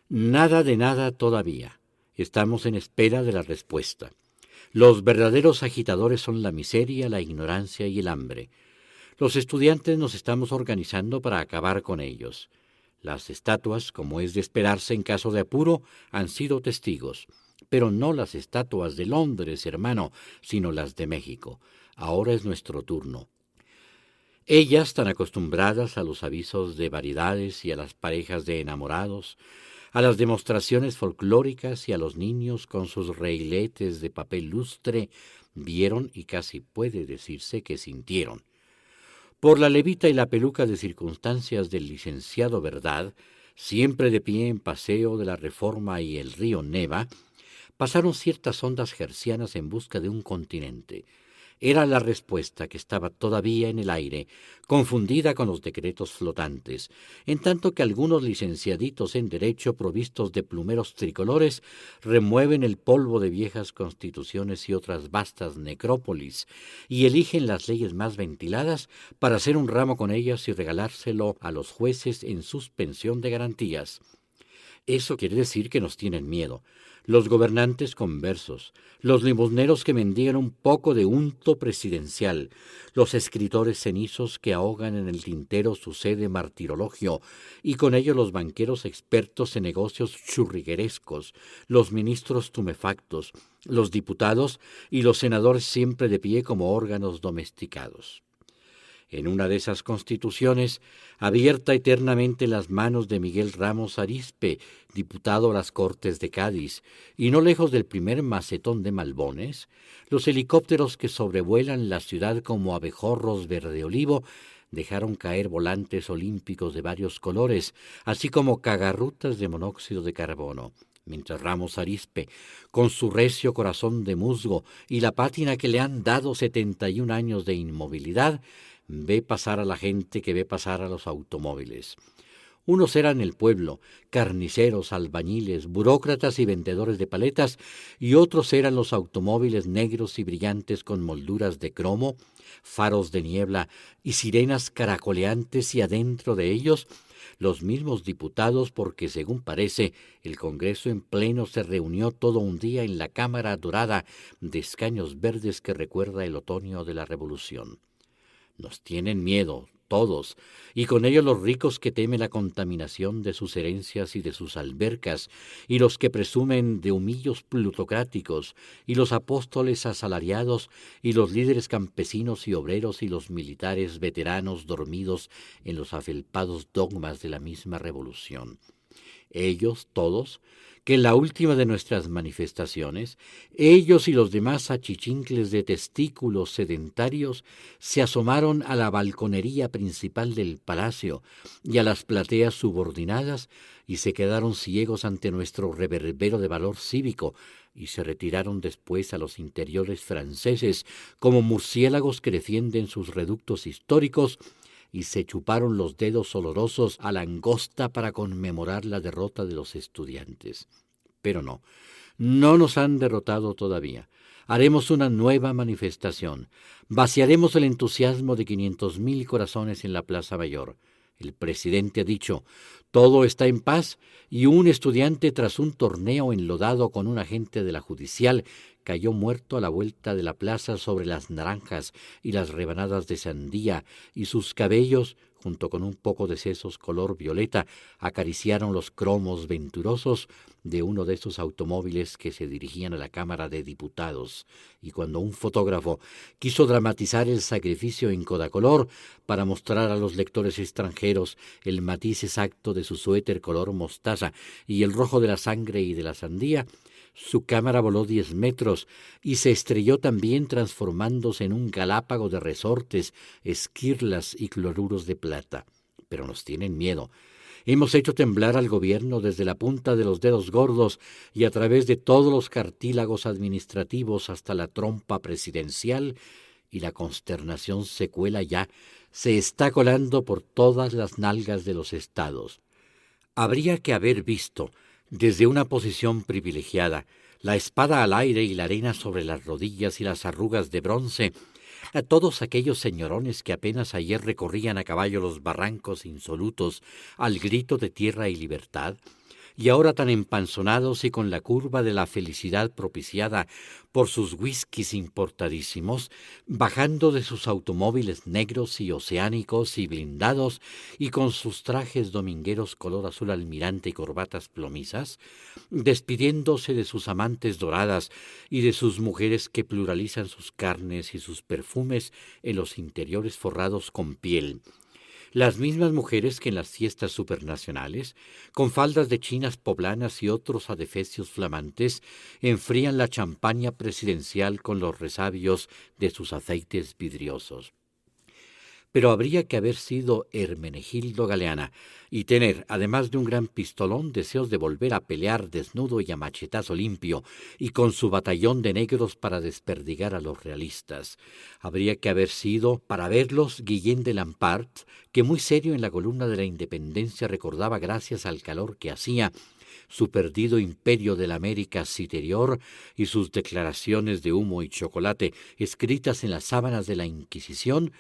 nada de nada todavía, estamos en espera de la respuesta. Los verdaderos agitadores son la miseria, la ignorancia y el hambre. Los estudiantes nos estamos organizando para acabar con ellos. Las estatuas, como es de esperarse en caso de apuro, han sido testigos. Pero no las estatuas de Londres, hermano, sino las de México. Ahora es nuestro turno. Ellas, tan acostumbradas a los avisos de variedades y a las parejas de enamorados, a las demostraciones folclóricas y a los niños con sus reiletes de papel lustre, vieron y casi puede decirse que sintieron. Por la levita y la peluca de circunstancias del licenciado Verdad, siempre de pie en Paseo de la Reforma y el río Neva, pasaron ciertas ondas gercianas en busca de un continente. Era la respuesta que estaba todavía en el aire, confundida con los decretos flotantes, en tanto que algunos licenciaditos en Derecho provistos de plumeros tricolores remueven el polvo de viejas constituciones y otras vastas necrópolis, y eligen las leyes más ventiladas para hacer un ramo con ellas y regalárselo a los jueces en suspensión de garantías. Eso quiere decir que nos tienen miedo. Los gobernantes conversos, los limosneros que mendigan un poco de unto presidencial, los escritores cenizos que ahogan en el tintero su sede martirologio, y con ello los banqueros expertos en negocios churriguerescos, los ministros tumefactos, los diputados y los senadores siempre de pie como órganos domesticados. En una de esas constituciones, abierta eternamente las manos de Miguel Ramos Arizpe, diputado a las Cortes de Cádiz, y no lejos del primer macetón de Malbones, los helicópteros que sobrevuelan la ciudad como abejorros verde olivo dejaron caer volantes olímpicos de varios colores, así como cagarrutas de monóxido de carbono. Mientras Ramos Arizpe, con su recio corazón de musgo y la pátina que le han dado 71 años de inmovilidad, ve pasar a la gente que ve pasar a los automóviles. Unos eran el pueblo, carniceros, albañiles, burócratas y vendedores de paletas, y otros eran los automóviles negros y brillantes con molduras de cromo, faros de niebla y sirenas caracoleantes, y adentro de ellos los mismos diputados, porque según parece el Congreso en pleno se reunió todo un día en la Cámara Dorada de escaños verdes que recuerda el otoño de la Revolución. Nos tienen miedo, todos, y con ello los ricos que temen la contaminación de sus herencias y de sus albercas, y los que presumen de humillos plutocráticos, y los apóstoles asalariados, y los líderes campesinos y obreros, y los militares veteranos dormidos en los afelpados dogmas de la misma revolución. Ellos, todos, que en la última de nuestras manifestaciones, ellos y los demás achichincles de testículos sedentarios se asomaron a la balconería principal del palacio y a las plateas subordinadas y se quedaron ciegos ante nuestro reverbero de valor cívico y se retiraron después a los interiores franceses como murciélagos que defienden sus reductos históricos y se chuparon los dedos olorosos a la angosta para conmemorar la derrota de los estudiantes. Pero no nos han derrotado todavía. Haremos una nueva manifestación. Vaciaremos el entusiasmo de 500,000 corazones en la Plaza Mayor. El presidente ha dicho, todo está en paz, y un estudiante tras un torneo enlodado con un agente de la judicial cayó muerto a la vuelta de la plaza sobre las naranjas y las rebanadas de sandía, y sus cabellos, junto con un poco de sesos color violeta, acariciaron los cromos venturosos de uno de esos automóviles que se dirigían a la Cámara de Diputados. Y cuando un fotógrafo quiso dramatizar el sacrificio en Kodacolor para mostrar a los lectores extranjeros el matiz exacto de su suéter color mostaza y el rojo de la sangre y de la sandía, su cámara voló 10 metros y se estrelló también transformándose en un galápago de resortes, esquirlas y cloruros de plata. Pero nos tienen miedo. Hemos hecho temblar al gobierno desde la punta de los dedos gordos y a través de todos los cartílagos administrativos hasta la trompa presidencial, y la consternación se cuela ya, se está colando por todas las nalgas de los estados. Habría que haber visto, desde una posición privilegiada, la espada al aire y la arena sobre las rodillas y las arrugas de bronce, a todos aquellos señorones que apenas ayer recorrían a caballo los barrancos insolutos al grito de tierra y libertad, y ahora tan empanzonados y con la curva de la felicidad propiciada por sus whiskies importadísimos, bajando de sus automóviles negros y oceánicos y blindados, y con sus trajes domingueros color azul almirante y corbatas plomizas, despidiéndose de sus amantes doradas y de sus mujeres que pluralizan sus carnes y sus perfumes en los interiores forrados con piel. Las mismas mujeres que en las fiestas supernacionales, con faldas de chinas poblanas y otros adefesios flamantes, enfrían la champaña presidencial con los resabios de sus aceites vidriosos. Pero habría que haber sido Hermenegildo Galeana y tener, además de un gran pistolón, deseos de volver a pelear desnudo y a machetazo limpio, y con su batallón de negros para desperdigar a los realistas. Habría que haber sido, para verlos, Guillén de Lampart, que muy serio en la columna de la Independencia recordaba, gracias al calor que hacía, su perdido imperio de la América Citerior y sus declaraciones de humo y chocolate escritas en las sábanas de la Inquisición,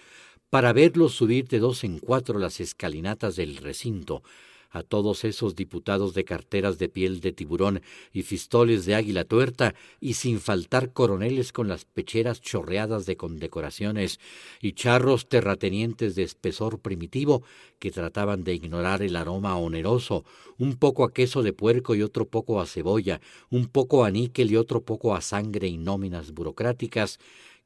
para verlos subir de 2 en 4 las escalinatas del recinto, a todos esos diputados de carteras de piel de tiburón y fistoles de águila tuerta, y sin faltar coroneles con las pecheras chorreadas de condecoraciones y charros terratenientes de espesor primitivo que trataban de ignorar el aroma oneroso, un poco a queso de puerco y otro poco a cebolla, un poco a níquel y otro poco a sangre y nóminas burocráticas,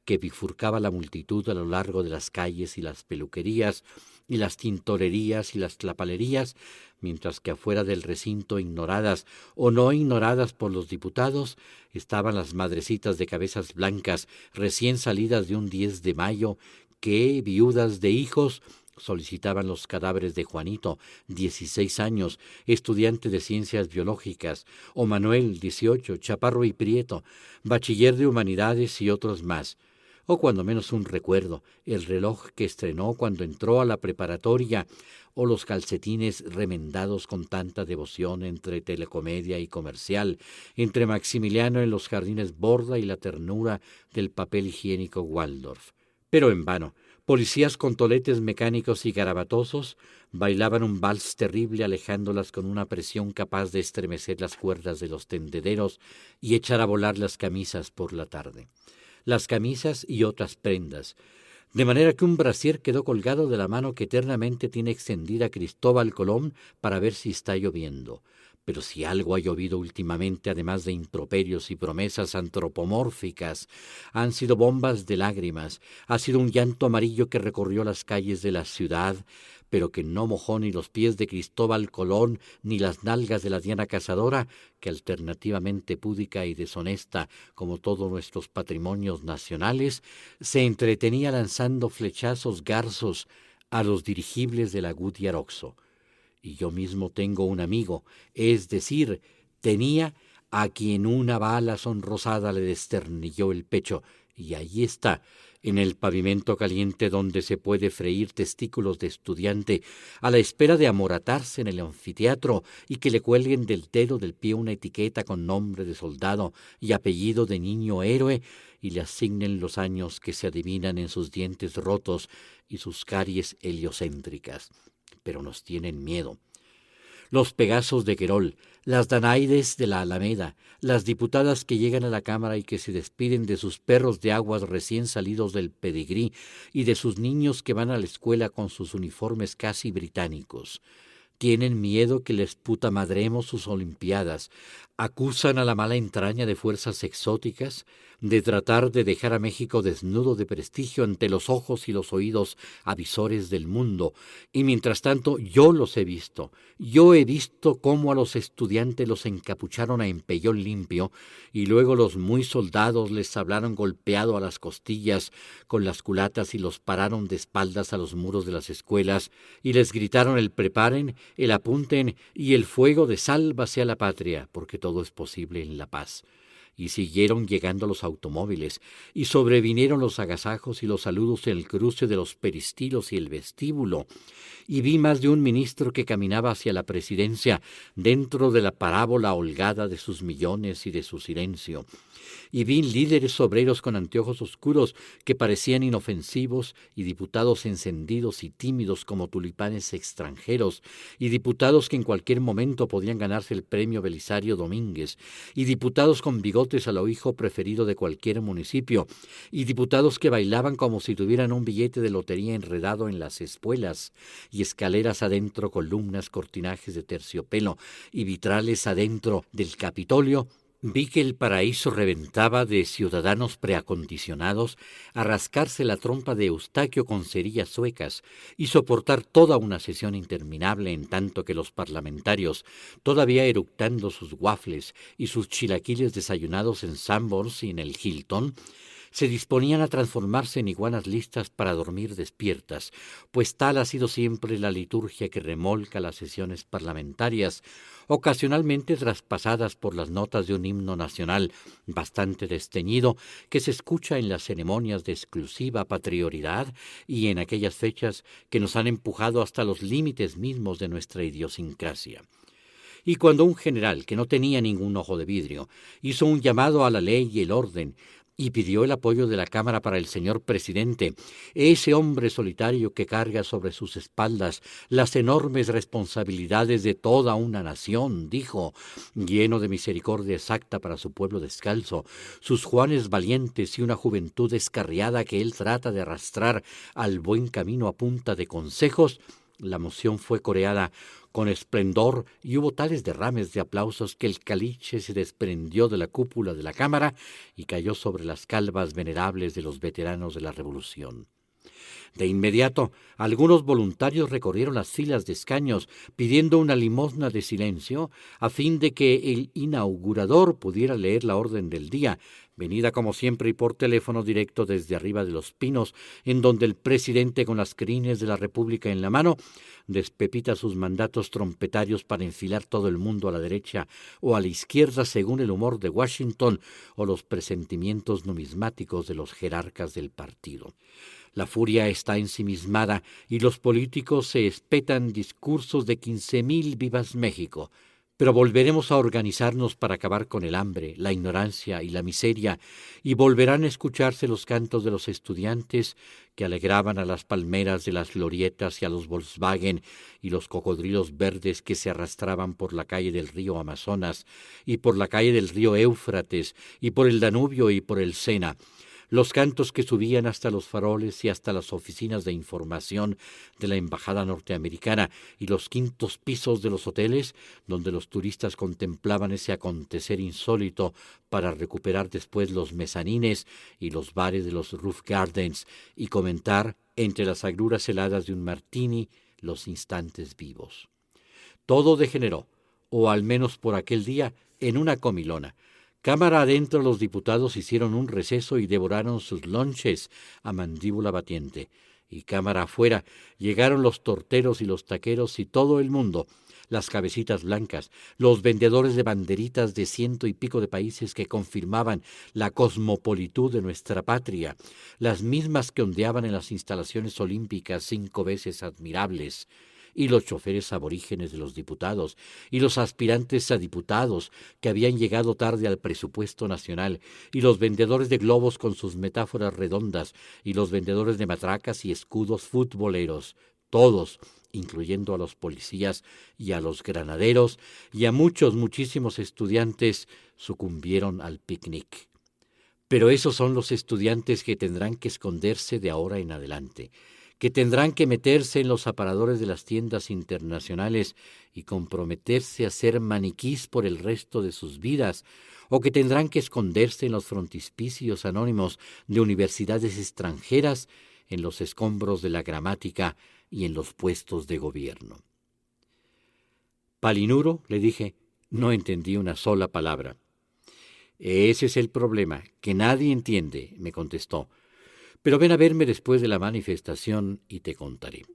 que bifurcaba la multitud a lo largo de las calles y las peluquerías y las tintorerías y las tlapalerías, mientras que afuera del recinto, ignoradas o no ignoradas por los diputados, estaban las madrecitas de cabezas blancas recién salidas de un 10 de mayo que, viudas de hijos, solicitaban los cadáveres de Juanito, 16 años, estudiante de ciencias biológicas, o Manuel, 18, chaparro y prieto, bachiller de humanidades y otros más. O cuando menos un recuerdo, el reloj que estrenó cuando entró a la preparatoria, o los calcetines remendados con tanta devoción entre telecomedia y comercial, entre Maximiliano en los jardines Borda y la ternura del papel higiénico Waldorf. Pero en vano. Policías con toletes mecánicos y garabatosos bailaban un vals terrible, alejándolas con una presión capaz de estremecer las cuerdas de los tendederos y echar a volar las camisas por la tarde. Las camisas y otras prendas, de manera que un brasier quedó colgado de la mano que eternamente tiene extendida Cristóbal Colón para ver si está lloviendo. Pero si algo ha llovido últimamente, además de improperios y promesas antropomórficas, han sido bombas de lágrimas, ha sido un llanto amarillo que recorrió las calles de la ciudad, pero que no mojó ni los pies de Cristóbal Colón ni las nalgas de la Diana Cazadora, que alternativamente púdica y deshonesta como todos nuestros patrimonios nacionales, se entretenía lanzando flechazos garzos a los dirigibles de la Goodyear Oxo. Y yo mismo tengo un amigo, es decir, tenía, a quien una bala sonrosada le desternilló el pecho, y allí está, en el pavimento caliente donde se puede freír testículos de estudiante, a la espera de amoratarse en el anfiteatro y que le cuelguen del dedo del pie una etiqueta con nombre de soldado y apellido de niño héroe, y le asignen los años que se adivinan en sus dientes rotos y sus caries heliocéntricas. Pero nos tienen miedo. Los Pegasos de Querol, las Danaides de la Alameda, las diputadas que llegan a la Cámara y que se despiden de sus perros de aguas recién salidos del pedigrí y de sus niños que van a la escuela con sus uniformes casi británicos. Tienen miedo que les putamadremos sus olimpiadas, acusan a la mala entraña de fuerzas exóticas, de tratar de dejar a México desnudo de prestigio ante los ojos y los oídos avisores del mundo, y mientras tanto yo los he visto. Yo he visto cómo a los estudiantes los encapucharon a empellón limpio, y luego los muy soldados les hablaron golpeado a las costillas con las culatas y los pararon de espaldas a los muros de las escuelas, y les gritaron el preparen, el apunten y el fuego de sálvase a la patria, porque todo es posible en la paz. Y siguieron llegando los automóviles, y sobrevinieron los agasajos y los saludos en el cruce de los peristilos y el vestíbulo, y vi más de un ministro que caminaba hacia la presidencia dentro de la parábola holgada de sus millones y de su silencio. Y vi líderes obreros con anteojos oscuros que parecían inofensivos, y diputados encendidos y tímidos como tulipanes extranjeros, y diputados que en cualquier momento podían ganarse el premio Belisario Domínguez, y diputados con bigotes a lo hijo preferido de cualquier municipio, y diputados que bailaban como si tuvieran un billete de lotería enredado en las espuelas, y escaleras adentro, columnas, cortinajes de terciopelo, y vitrales adentro del Capitolio. Vi que el paraíso reventaba de ciudadanos preacondicionados a rascarse la trompa de Eustaquio con cerillas suecas y soportar toda una sesión interminable, en tanto que los parlamentarios, todavía eructando sus waffles y sus chilaquiles desayunados en Sanborns y en el Hilton, se disponían a transformarse en iguanas listas para dormir despiertas, pues tal ha sido siempre la liturgia que remolca las sesiones parlamentarias, ocasionalmente traspasadas por las notas de un himno nacional bastante desteñido que se escucha en las ceremonias de exclusiva patrioridad y en aquellas fechas que nos han empujado hasta los límites mismos de nuestra idiosincrasia. Y cuando un general, que no tenía ningún ojo de vidrio, hizo un llamado a la ley y el orden, y pidió el apoyo de la Cámara para el señor presidente, ese hombre solitario que carga sobre sus espaldas las enormes responsabilidades de toda una nación, dijo, lleno de misericordia exacta para su pueblo descalzo, sus Juanes valientes y una juventud descarriada que él trata de arrastrar al buen camino a punta de consejos. La moción fue coreada con esplendor y hubo tales derrames de aplausos que el caliche se desprendió de la cúpula de la Cámara y cayó sobre las calvas venerables de los veteranos de la Revolución. De inmediato, algunos voluntarios recorrieron las filas de escaños pidiendo una limosna de silencio a fin de que el inaugurador pudiera leer la orden del día, venida como siempre y por teléfono directo desde arriba de los pinos, en donde el presidente, con las crines de la República en la mano, despepita sus mandatos trompetarios para enfilar todo el mundo a la derecha o a la izquierda según el humor de Washington o los presentimientos numismáticos de los jerarcas del partido. La furia está ensimismada y los políticos se espetan discursos de 15,000 vivas México. Pero volveremos a organizarnos para acabar con el hambre, la ignorancia y la miseria, y volverán a escucharse los cantos de los estudiantes que alegraban a las palmeras de las glorietas y a los Volkswagen y los cocodrilos verdes que se arrastraban por la calle del río Amazonas y por la calle del río Éufrates y por el Danubio y por el Sena. los cantos que subían hasta los faroles y hasta las oficinas de información de la embajada norteamericana y los quintos pisos de los hoteles, donde los turistas contemplaban ese acontecer insólito para recuperar después los mezanines y los bares de los roof gardens y comentar, entre las agruras heladas de un martini, los instantes vivos. Todo degeneró, o al menos por aquel día, en una comilona. Cámara adentro, los diputados hicieron un receso y devoraron sus lonches a mandíbula batiente. Y cámara afuera llegaron los torteros y los taqueros y todo el mundo, las cabecitas blancas, los vendedores de banderitas de 100 y pico de países que confirmaban la cosmopolitud de nuestra patria, las mismas que ondeaban en las instalaciones olímpicas 5 veces admirables, y los choferes aborígenes de los diputados, y los aspirantes a diputados que habían llegado tarde al presupuesto nacional, y los vendedores de globos con sus metáforas redondas, y los vendedores de matracas y escudos futboleros, todos, incluyendo a los policías y a los granaderos, y a muchísimos estudiantes, sucumbieron al picnic. Pero esos son los estudiantes que tendrán que esconderse de ahora en adelante, que tendrán que meterse en los aparadores de las tiendas internacionales y comprometerse a ser maniquís por el resto de sus vidas, o que tendrán que esconderse en los frontispicios anónimos de universidades extranjeras, en los escombros de la gramática y en los puestos de gobierno. Palinuro, le dije, no entendí una sola palabra. Ese es el problema, que nadie entiende, me contestó. Pero ven a verme después de la manifestación y te contaré.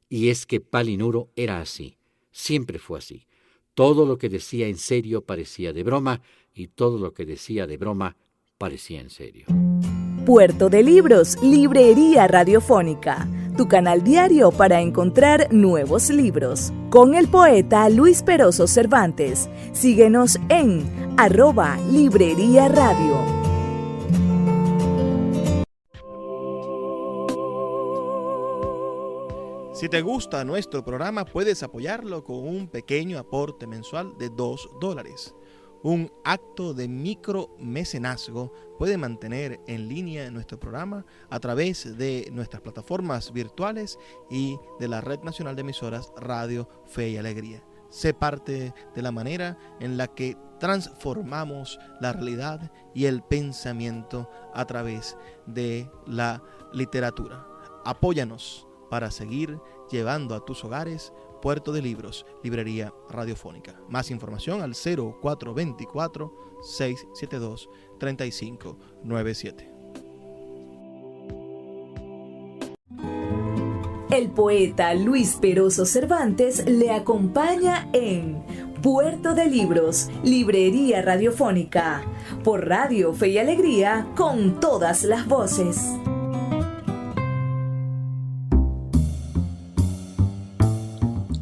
Y es que Palinuro era así, siempre fue así. Todo lo que decía en serio parecía de broma, y todo lo que decía de broma parecía en serio. Puerto de Libros, Librería Radiofónica, tu canal diario para encontrar nuevos libros. Con el poeta Luis Peroso Cervantes. Síguenos en @Librería Radio. Si te gusta nuestro programa, puedes apoyarlo con un pequeño aporte mensual de $2. Un acto de micromecenazgo puede mantener en línea nuestro programa a través de nuestras plataformas virtuales y de la Red Nacional de Emisoras Radio Fe y Alegría. Sé parte de la manera en la que transformamos la realidad y el pensamiento a través de la literatura. Apóyanos para seguir llevando a tus hogares Puerto de Libros, Librería Radiofónica. Más información al 0424-672-3597. El poeta Luis Peroso Cervantes le acompaña en Puerto de Libros, Librería Radiofónica, por Radio Fe y Alegría, con todas las voces.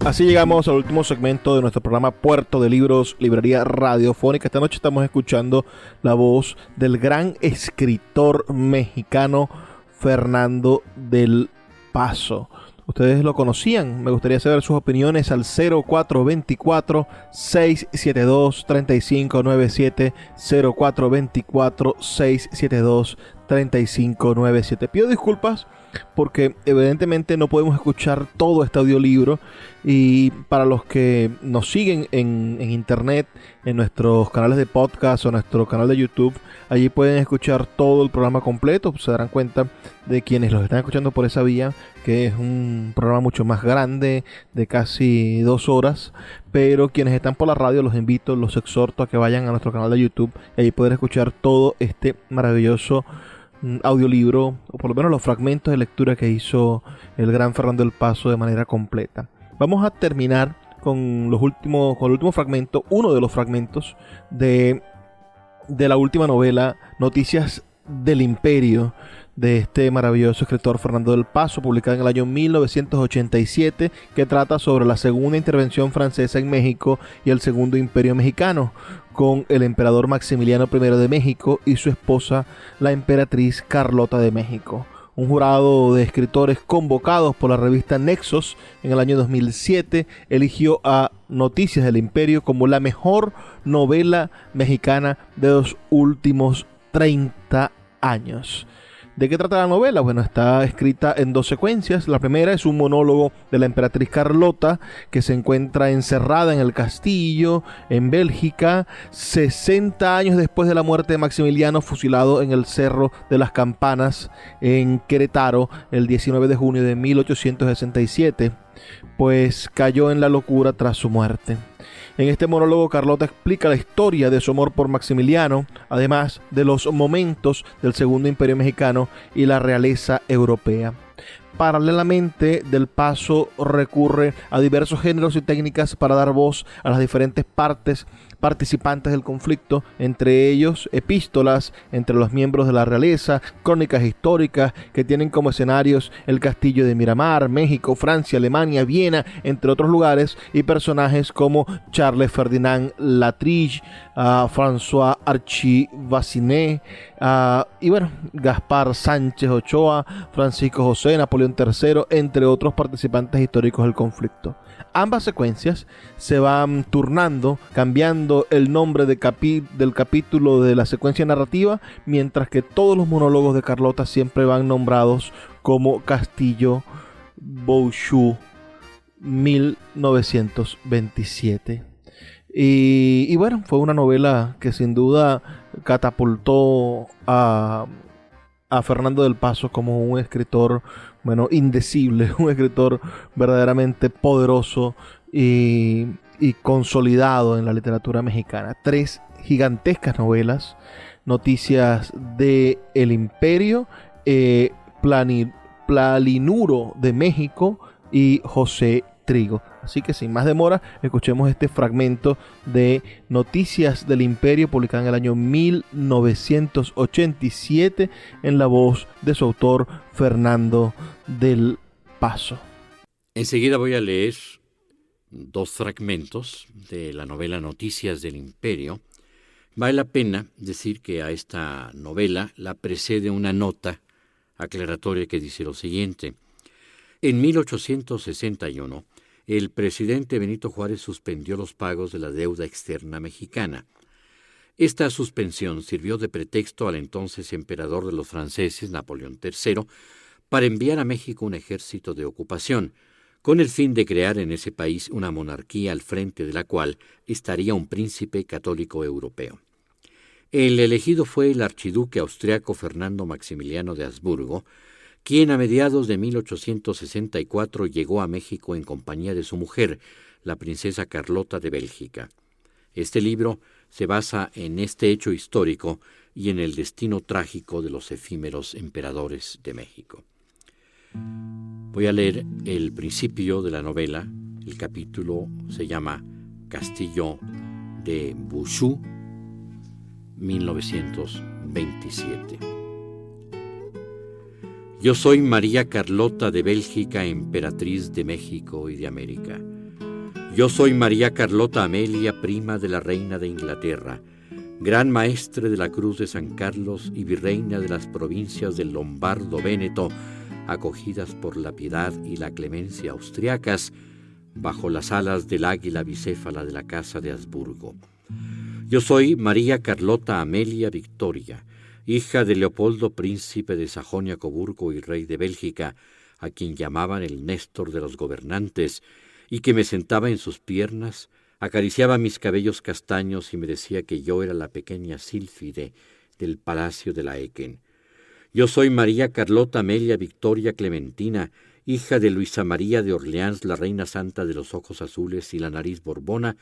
Así llegamos al último segmento de nuestro programa Puerto de Libros, Librería Radiofónica. Esta noche estamos escuchando la voz del gran escritor mexicano Fernando del Paso. ¿Ustedes lo conocían? Me gustaría saber sus opiniones al 0424-672-3597, 0424-672-3597. Pido disculpas porque evidentemente no podemos escuchar todo este audiolibro, y para los que nos siguen en internet, en nuestros canales de podcast o nuestro canal de YouTube, allí pueden escuchar todo el programa completo. Se darán cuenta de quienes los están escuchando por esa vía que es un programa mucho más grande, de casi 2 horas, pero quienes están por la radio los invito, los exhorto a que vayan a nuestro canal de YouTube y allí poder escuchar todo este maravilloso audiolibro, o por lo menos los fragmentos de lectura que hizo el gran Fernando del Paso de manera completa. Vamos a terminar con el último fragmento, uno de los fragmentos de la última novela, Noticias del Imperio, de este maravilloso escritor Fernando del Paso, publicada en el año 1987, que trata sobre la segunda intervención francesa en México y el segundo imperio mexicano, con el emperador Maximiliano I de México y su esposa, la emperatriz Carlota de México. Un jurado de escritores convocados por la revista Nexos en el año 2007 eligió a Noticias del Imperio como la mejor novela mexicana de los últimos 30 años. ¿De qué trata la novela? Bueno, está escrita en 2 secuencias. La primera es un monólogo de la emperatriz Carlota, que se encuentra encerrada en el castillo en Bélgica 60 años después de la muerte de Maximiliano, fusilado en el Cerro de las Campanas en Querétaro el 19 de junio de 1867, pues cayó en la locura tras su muerte. En este monólogo, Carlota explica la historia de su amor por Maximiliano, además de los momentos del Segundo Imperio Mexicano y la realeza europea. Paralelamente, Del Paso recurre a diversos géneros y técnicas para dar voz a las diferentes partes participantes del conflicto, entre ellos epístolas entre los miembros de la realeza, crónicas históricas que tienen como escenarios el castillo de Miramar, México, Francia, Alemania, Viena, entre otros lugares, y personajes como Charles Ferdinand Latrille, François Archie Bassinet, y bueno, Gaspar Sánchez Ochoa, Francisco José, Napoleón III, entre otros participantes históricos del conflicto. Ambas secuencias se van turnando, cambiando el nombre del capítulo de la secuencia narrativa, mientras que todos los monólogos de Carlota siempre van nombrados como Castillo Bouchoux 1927. Y bueno, fue una novela que sin duda catapultó a Fernando del Paso como un escritor, bueno, indecible, un escritor verdaderamente poderoso y consolidado en la literatura mexicana. 3 gigantescas novelas: Noticias de el Imperio, Plalinuro de México y José Trigo. Así que sin más demora, escuchemos este fragmento de Noticias del Imperio, publicado en el año 1987, en la voz de su autor, Fernando del Paso. Enseguida voy a leer 2 fragmentos de la novela Noticias del Imperio. Vale la pena decir que a esta novela la precede una nota aclaratoria que dice lo siguiente. En 1861, el presidente Benito Juárez suspendió los pagos de la deuda externa mexicana. Esta suspensión sirvió de pretexto al entonces emperador de los franceses, Napoleón III, para enviar a México un ejército de ocupación, con el fin de crear en ese país una monarquía al frente de la cual estaría un príncipe católico europeo. El elegido fue el archiduque austriaco Fernando Maximiliano de Habsburgo, quien a mediados de 1864 llegó a México en compañía de su mujer, la princesa Carlota de Bélgica. Este libro se basa en este hecho histórico y en el destino trágico de los efímeros emperadores de México. Voy a leer el principio de la novela. El capítulo se llama Castillo de Bouchoux, 1927. Yo soy María Carlota de Bélgica, emperatriz de México y de América. Yo soy María Carlota Amelia, prima de la reina de Inglaterra, gran maestre de la Cruz de San Carlos y virreina de las provincias del Lombardo Véneto, acogidas por la piedad y la clemencia austriacas, bajo las alas del águila bicéfala de la casa de Habsburgo. Yo soy María Carlota Amelia Victoria, hija de Leopoldo, príncipe de Sajonia-Coburgo y rey de Bélgica, a quien llamaban el Néstor de los gobernantes, y que me sentaba en sus piernas, acariciaba mis cabellos castaños y me decía que yo era la pequeña Sílfide del palacio de Laeken. Yo soy María Carlota Amelia Victoria Clementina, hija de Luisa María de Orleans, la reina santa de los ojos azules y la nariz borbona,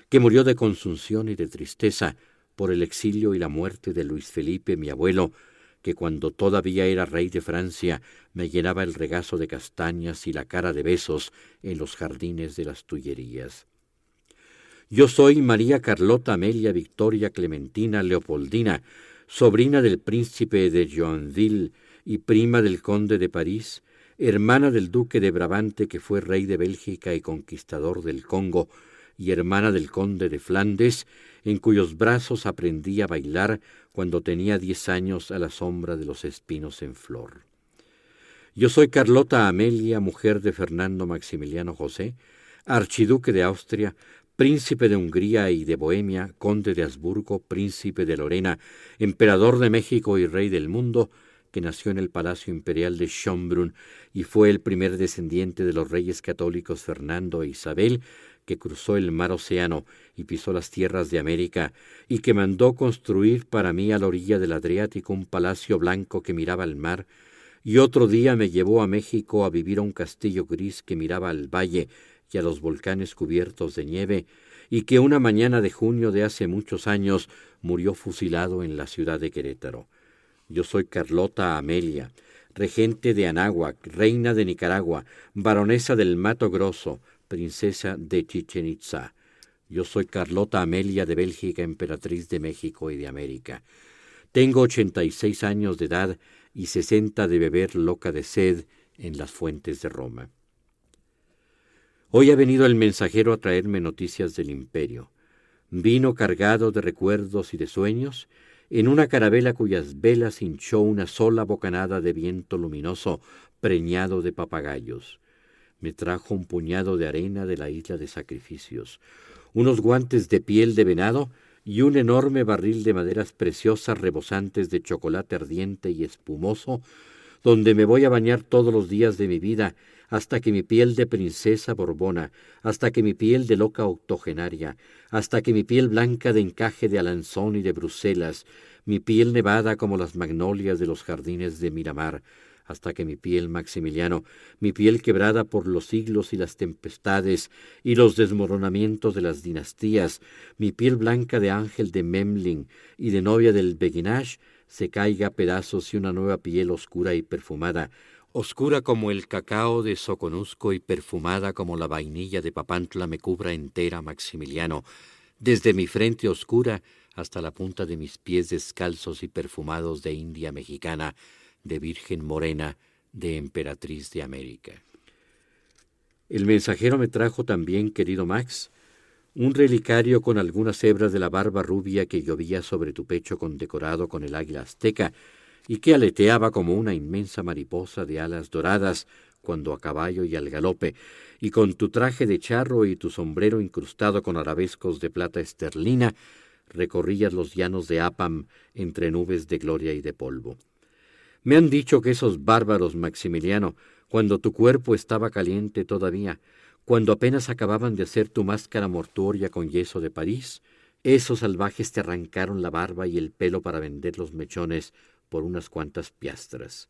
que murió de consunción y de tristeza por el exilio y la muerte de Luis Felipe, mi abuelo, que cuando todavía era rey de Francia me llenaba el regazo de castañas y la cara de besos en los jardines de las Tullerías. Yo soy María Carlota Amelia Victoria Clementina Leopoldina, sobrina del príncipe de Joinville y prima del conde de París, hermana del duque de Brabante, que fue rey de Bélgica y conquistador del Congo, y hermana del conde de Flandes, en cuyos brazos aprendí a bailar cuando tenía 10 años a la sombra de los espinos en flor. Yo soy Carlota Amelia, mujer de Fernando Maximiliano José, archiduque de Austria, príncipe de Hungría y de Bohemia, conde de Habsburgo, príncipe de Lorena, emperador de México y rey del mundo, que nació en el Palacio Imperial de Schönbrunn y fue el primer descendiente de los reyes católicos Fernando e Isabel, que cruzó el mar Océano y pisó las tierras de América, y que mandó construir para mí a la orilla del Adriático un palacio blanco que miraba al mar, y otro día me llevó a México a vivir a un castillo gris que miraba al valle y a los volcanes cubiertos de nieve, y que una mañana de junio de hace muchos años murió fusilado en la ciudad de Querétaro. Yo soy Carlota Amelia, regente de Anáhuac, reina de Nicaragua, baronesa del Mato Grosso, princesa de Chichén Itzá. Yo soy Carlota Amelia de Bélgica, emperatriz de México y de América. Tengo 86 años de edad y 60 de beber loca de sed en las fuentes de Roma. Hoy ha venido el mensajero a traerme noticias del imperio. Vino cargado de recuerdos y de sueños, en una carabela cuyas velas hinchó una sola bocanada de viento luminoso preñado de papagayos. Me trajo un puñado de arena de la isla de Sacrificios, unos guantes de piel de venado y un enorme barril de maderas preciosas rebosantes de chocolate ardiente y espumoso, donde me voy a bañar todos los días de mi vida, hasta que mi piel de princesa borbona, hasta que mi piel de loca octogenaria, hasta que mi piel blanca de encaje de Alanzón y de Bruselas, mi piel nevada como las magnolias de los jardines de Miramar, hasta que mi piel, Maximiliano, mi piel quebrada por los siglos y las tempestades y los desmoronamientos de las dinastías, mi piel blanca de ángel de Memling y de novia del Beguinage, se caiga a pedazos y una nueva piel oscura y perfumada, oscura como el cacao de Soconusco y perfumada como la vainilla de Papantla me cubra entera, Maximiliano, desde mi frente oscura hasta la punta de mis pies descalzos y perfumados de India mexicana, de Virgen morena, de emperatriz de América. El mensajero me trajo también, querido Max, un relicario con algunas hebras de la barba rubia que llovía sobre tu pecho condecorado con el águila azteca y que aleteaba como una inmensa mariposa de alas doradas cuando a caballo y al galope, y con tu traje de charro y tu sombrero incrustado con arabescos de plata esterlina, recorrías los llanos de Apam entre nubes de gloria y de polvo. Me han dicho que esos bárbaros, Maximiliano, cuando tu cuerpo estaba caliente todavía, cuando apenas acababan de hacer tu máscara mortuoria con yeso de París, esos salvajes te arrancaron la barba y el pelo para vender los mechones por unas cuantas piastras.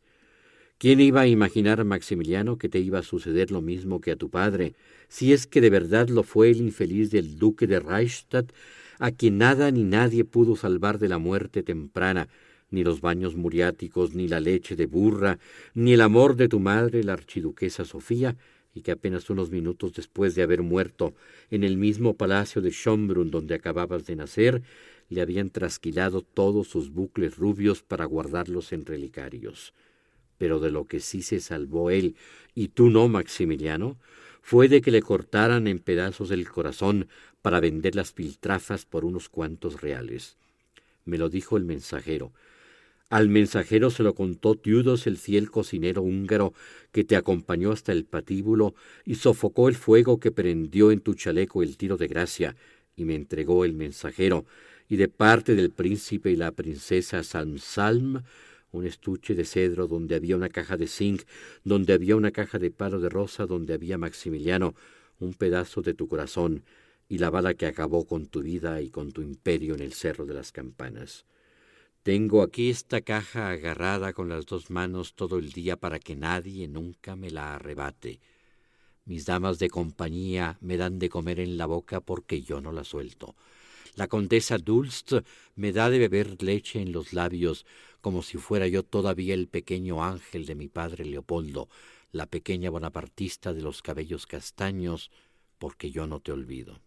¿Quién iba a imaginar, Maximiliano, que te iba a suceder lo mismo que a tu padre, si es que de verdad lo fue el infeliz del duque de Reichstadt, a quien nada ni nadie pudo salvar de la muerte temprana, ni los baños muriáticos, ni la leche de burra, ni el amor de tu madre, la archiduquesa Sofía, y que apenas unos minutos después de haber muerto en el mismo palacio de Schönbrunn donde acababas de nacer, le habían trasquilado todos sus bucles rubios para guardarlos en relicarios? Pero de lo que sí se salvó él, y tú no, Maximiliano, fue de que le cortaran en pedazos el corazón para vender las piltrafas por unos cuantos reales. Me lo dijo el mensajero. Al mensajero se lo contó Tiudos, el fiel cocinero húngaro que te acompañó hasta el patíbulo y sofocó el fuego que prendió en tu chaleco el tiro de gracia, y me entregó el mensajero, y de parte del príncipe y la princesa Salm, un estuche de cedro donde había una caja de zinc, donde había una caja de palo de rosa, donde había, Maximiliano, un pedazo de tu corazón y la bala que acabó con tu vida y con tu imperio en el Cerro de las Campanas. Tengo aquí esta caja agarrada con las dos manos todo el día para que nadie nunca me la arrebate. Mis damas de compañía me dan de comer en la boca porque yo no la suelto. La condesa Dulst me da de beber leche en los labios como si fuera yo todavía el pequeño ángel de mi padre Leopoldo, la pequeña bonapartista de los cabellos castaños, porque yo no te olvido.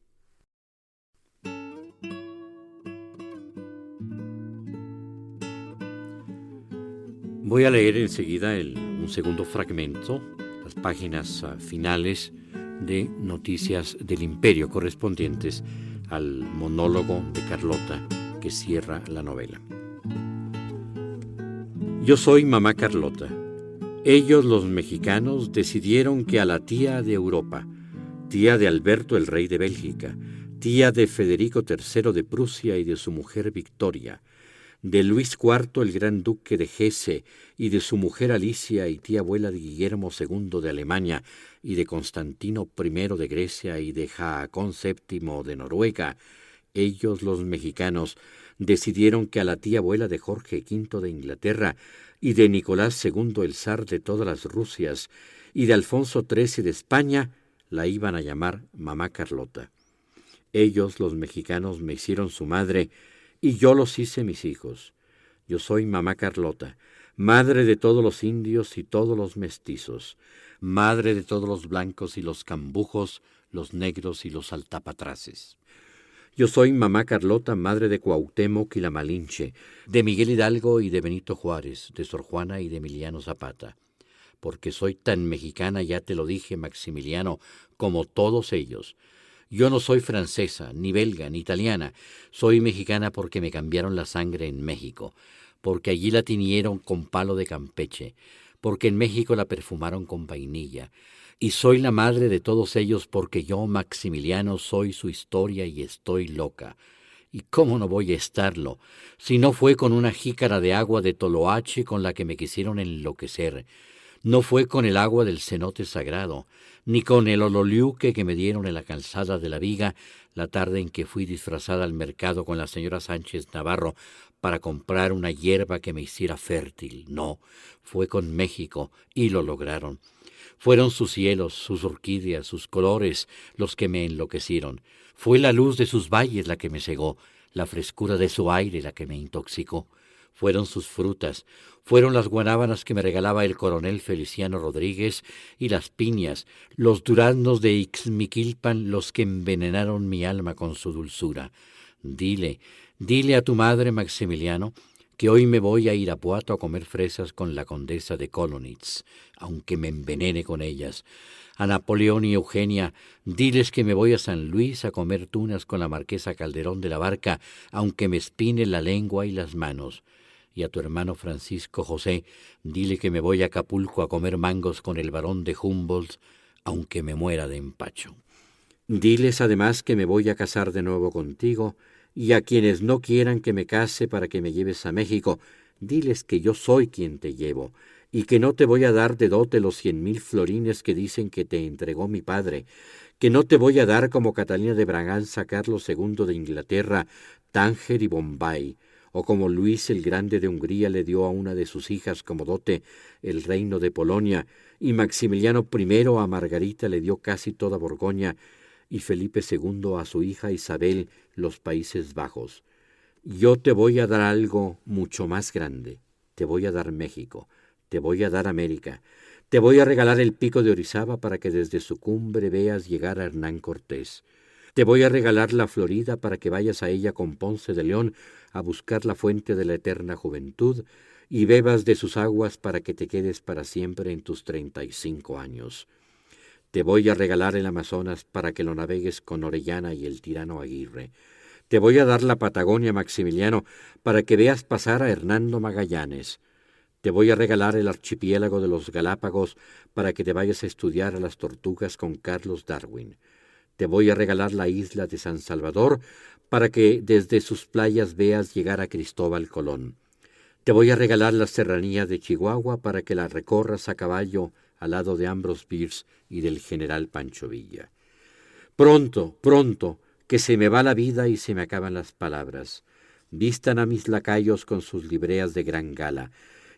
Voy a leer enseguida un segundo fragmento, las páginas finales de Noticias del Imperio correspondientes al monólogo de Carlota que cierra la novela. Yo soy mamá Carlota. Ellos, los mexicanos, decidieron que a la tía de Europa, tía de Alberto el rey de Bélgica, tía de Federico III de Prusia y de su mujer Victoria, de Luis IV el gran duque de Hesse y de su mujer Alicia y tía abuela de Guillermo II de Alemania y de Constantino I de Grecia y de Haakon VII de Noruega, ellos los mexicanos decidieron que a la tía abuela de Jorge V de Inglaterra y de Nicolás II el zar de todas las Rusias y de Alfonso XIII de España la iban a llamar Mamá Carlota. Ellos los mexicanos me hicieron su madre y yo los hice mis hijos. Yo soy Mamá Carlota, madre de todos los indios y todos los mestizos, madre de todos los blancos y los cambujos, los negros y los altapatraces. Yo soy Mamá Carlota, madre de Cuauhtémoc y la Malinche, de Miguel Hidalgo y de Benito Juárez, de Sor Juana y de Emiliano Zapata. Porque soy tan mexicana, ya te lo dije, Maximiliano, como todos ellos. Yo no soy francesa, ni belga, ni italiana. Soy mexicana porque me cambiaron la sangre en México, porque allí la tiñeron con palo de Campeche, porque en México la perfumaron con vainilla. Y soy la madre de todos ellos porque yo, Maximiliano, soy su historia y estoy loca. ¿Y cómo no voy a estarlo? Si no fue con una jícara de agua de Toloache con la que me quisieron enloquecer. No fue con el agua del cenote sagrado, ni con el ololiuque que me dieron en la calzada de la Viga la tarde en que fui disfrazada al mercado con la señora Sánchez Navarro para comprar una hierba que me hiciera fértil. No, fue con México, y lo lograron. Fueron sus cielos, sus orquídeas, sus colores los que me enloquecieron. Fue la luz de sus valles la que me cegó, la frescura de su aire la que me intoxicó. Fueron sus frutas, fueron las guanábanas que me regalaba el coronel Feliciano Rodríguez y las piñas, los duraznos de Ixmiquilpan los que envenenaron mi alma con su dulzura. Dile a tu madre, Maximiliano, que hoy me voy a Irapuato a comer fresas con la condesa de Kolonitz, aunque me envenene con ellas. A Napoleón y Eugenia, diles que me voy a San Luis a comer tunas con la marquesa Calderón de la Barca, aunque me espine la lengua y las manos. Y a tu hermano Francisco José, dile que me voy a Acapulco a comer mangos con el barón de Humboldt, aunque me muera de empacho. Diles además que me voy a casar de nuevo contigo, y a quienes no quieran que me case para que me lleves a México, diles que yo soy quien te llevo, y que no te voy a dar de dote los 100,000 florines que dicen que te entregó mi padre, que no te voy a dar como Catalina de Braganza, Carlos II de Inglaterra, Tánger y Bombay, o como Luis el Grande de Hungría le dio a una de sus hijas como dote el reino de Polonia, y Maximiliano I a Margarita le dio casi toda Borgoña, y Felipe II a su hija Isabel los Países Bajos. Yo te voy a dar algo mucho más grande. Te voy a dar México, te voy a dar América, te voy a regalar el pico de Orizaba para que desde su cumbre veas llegar a Hernán Cortés. Te voy a regalar la Florida para que vayas a ella con Ponce de León a buscar la fuente de la eterna juventud y bebas de sus aguas para que te quedes para siempre en tus 35 años. Te voy a regalar el Amazonas para que lo navegues con Orellana y el tirano Aguirre. Te voy a dar la Patagonia, Maximiliano, para que veas pasar a Hernando Magallanes. Te voy a regalar el archipiélago de los Galápagos para que te vayas a estudiar a las tortugas con Carlos Darwin. Te voy a regalar la isla de San Salvador para que desde sus playas veas llegar a Cristóbal Colón. Te voy a regalar la serranía de Chihuahua para que la recorras a caballo al lado de Ambrose Bierce y del general Pancho Villa. Pronto, pronto, que se me va la vida y se me acaban las palabras. Vistan a mis lacayos con sus libreas de gran gala.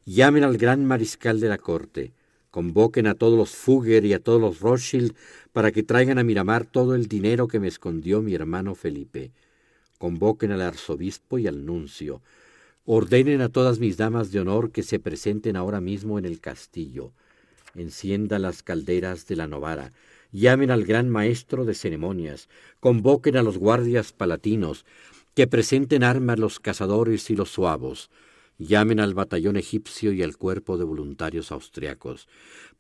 Llamen al gran mariscal de la corte. Convoquen a todos los Fugger y a todos los Rothschild para que traigan a Miramar todo el dinero que me escondió mi hermano Felipe. Convoquen al arzobispo y al nuncio. Ordenen a todas mis damas de honor que se presenten ahora mismo en el castillo. Enciendan las calderas de la Novara. Llamen al gran maestro de ceremonias. Convoquen a los guardias palatinos. Que presenten armas los cazadores y los suavos. Llamen al batallón egipcio y al cuerpo de voluntarios austriacos.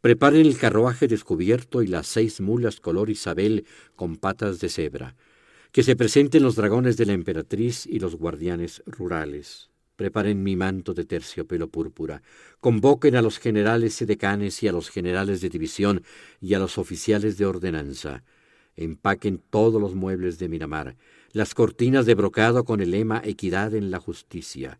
Preparen el carruaje descubierto y las 6 mulas color Isabel con patas de cebra. Que se presenten los dragones de la emperatriz y los guardianes rurales. Preparen mi manto de terciopelo púrpura. Convoquen a los generales edecanes y a los generales de división y a los oficiales de ordenanza. Empaquen todos los muebles de Miramar, las cortinas de brocado con el lema Equidad en la Justicia,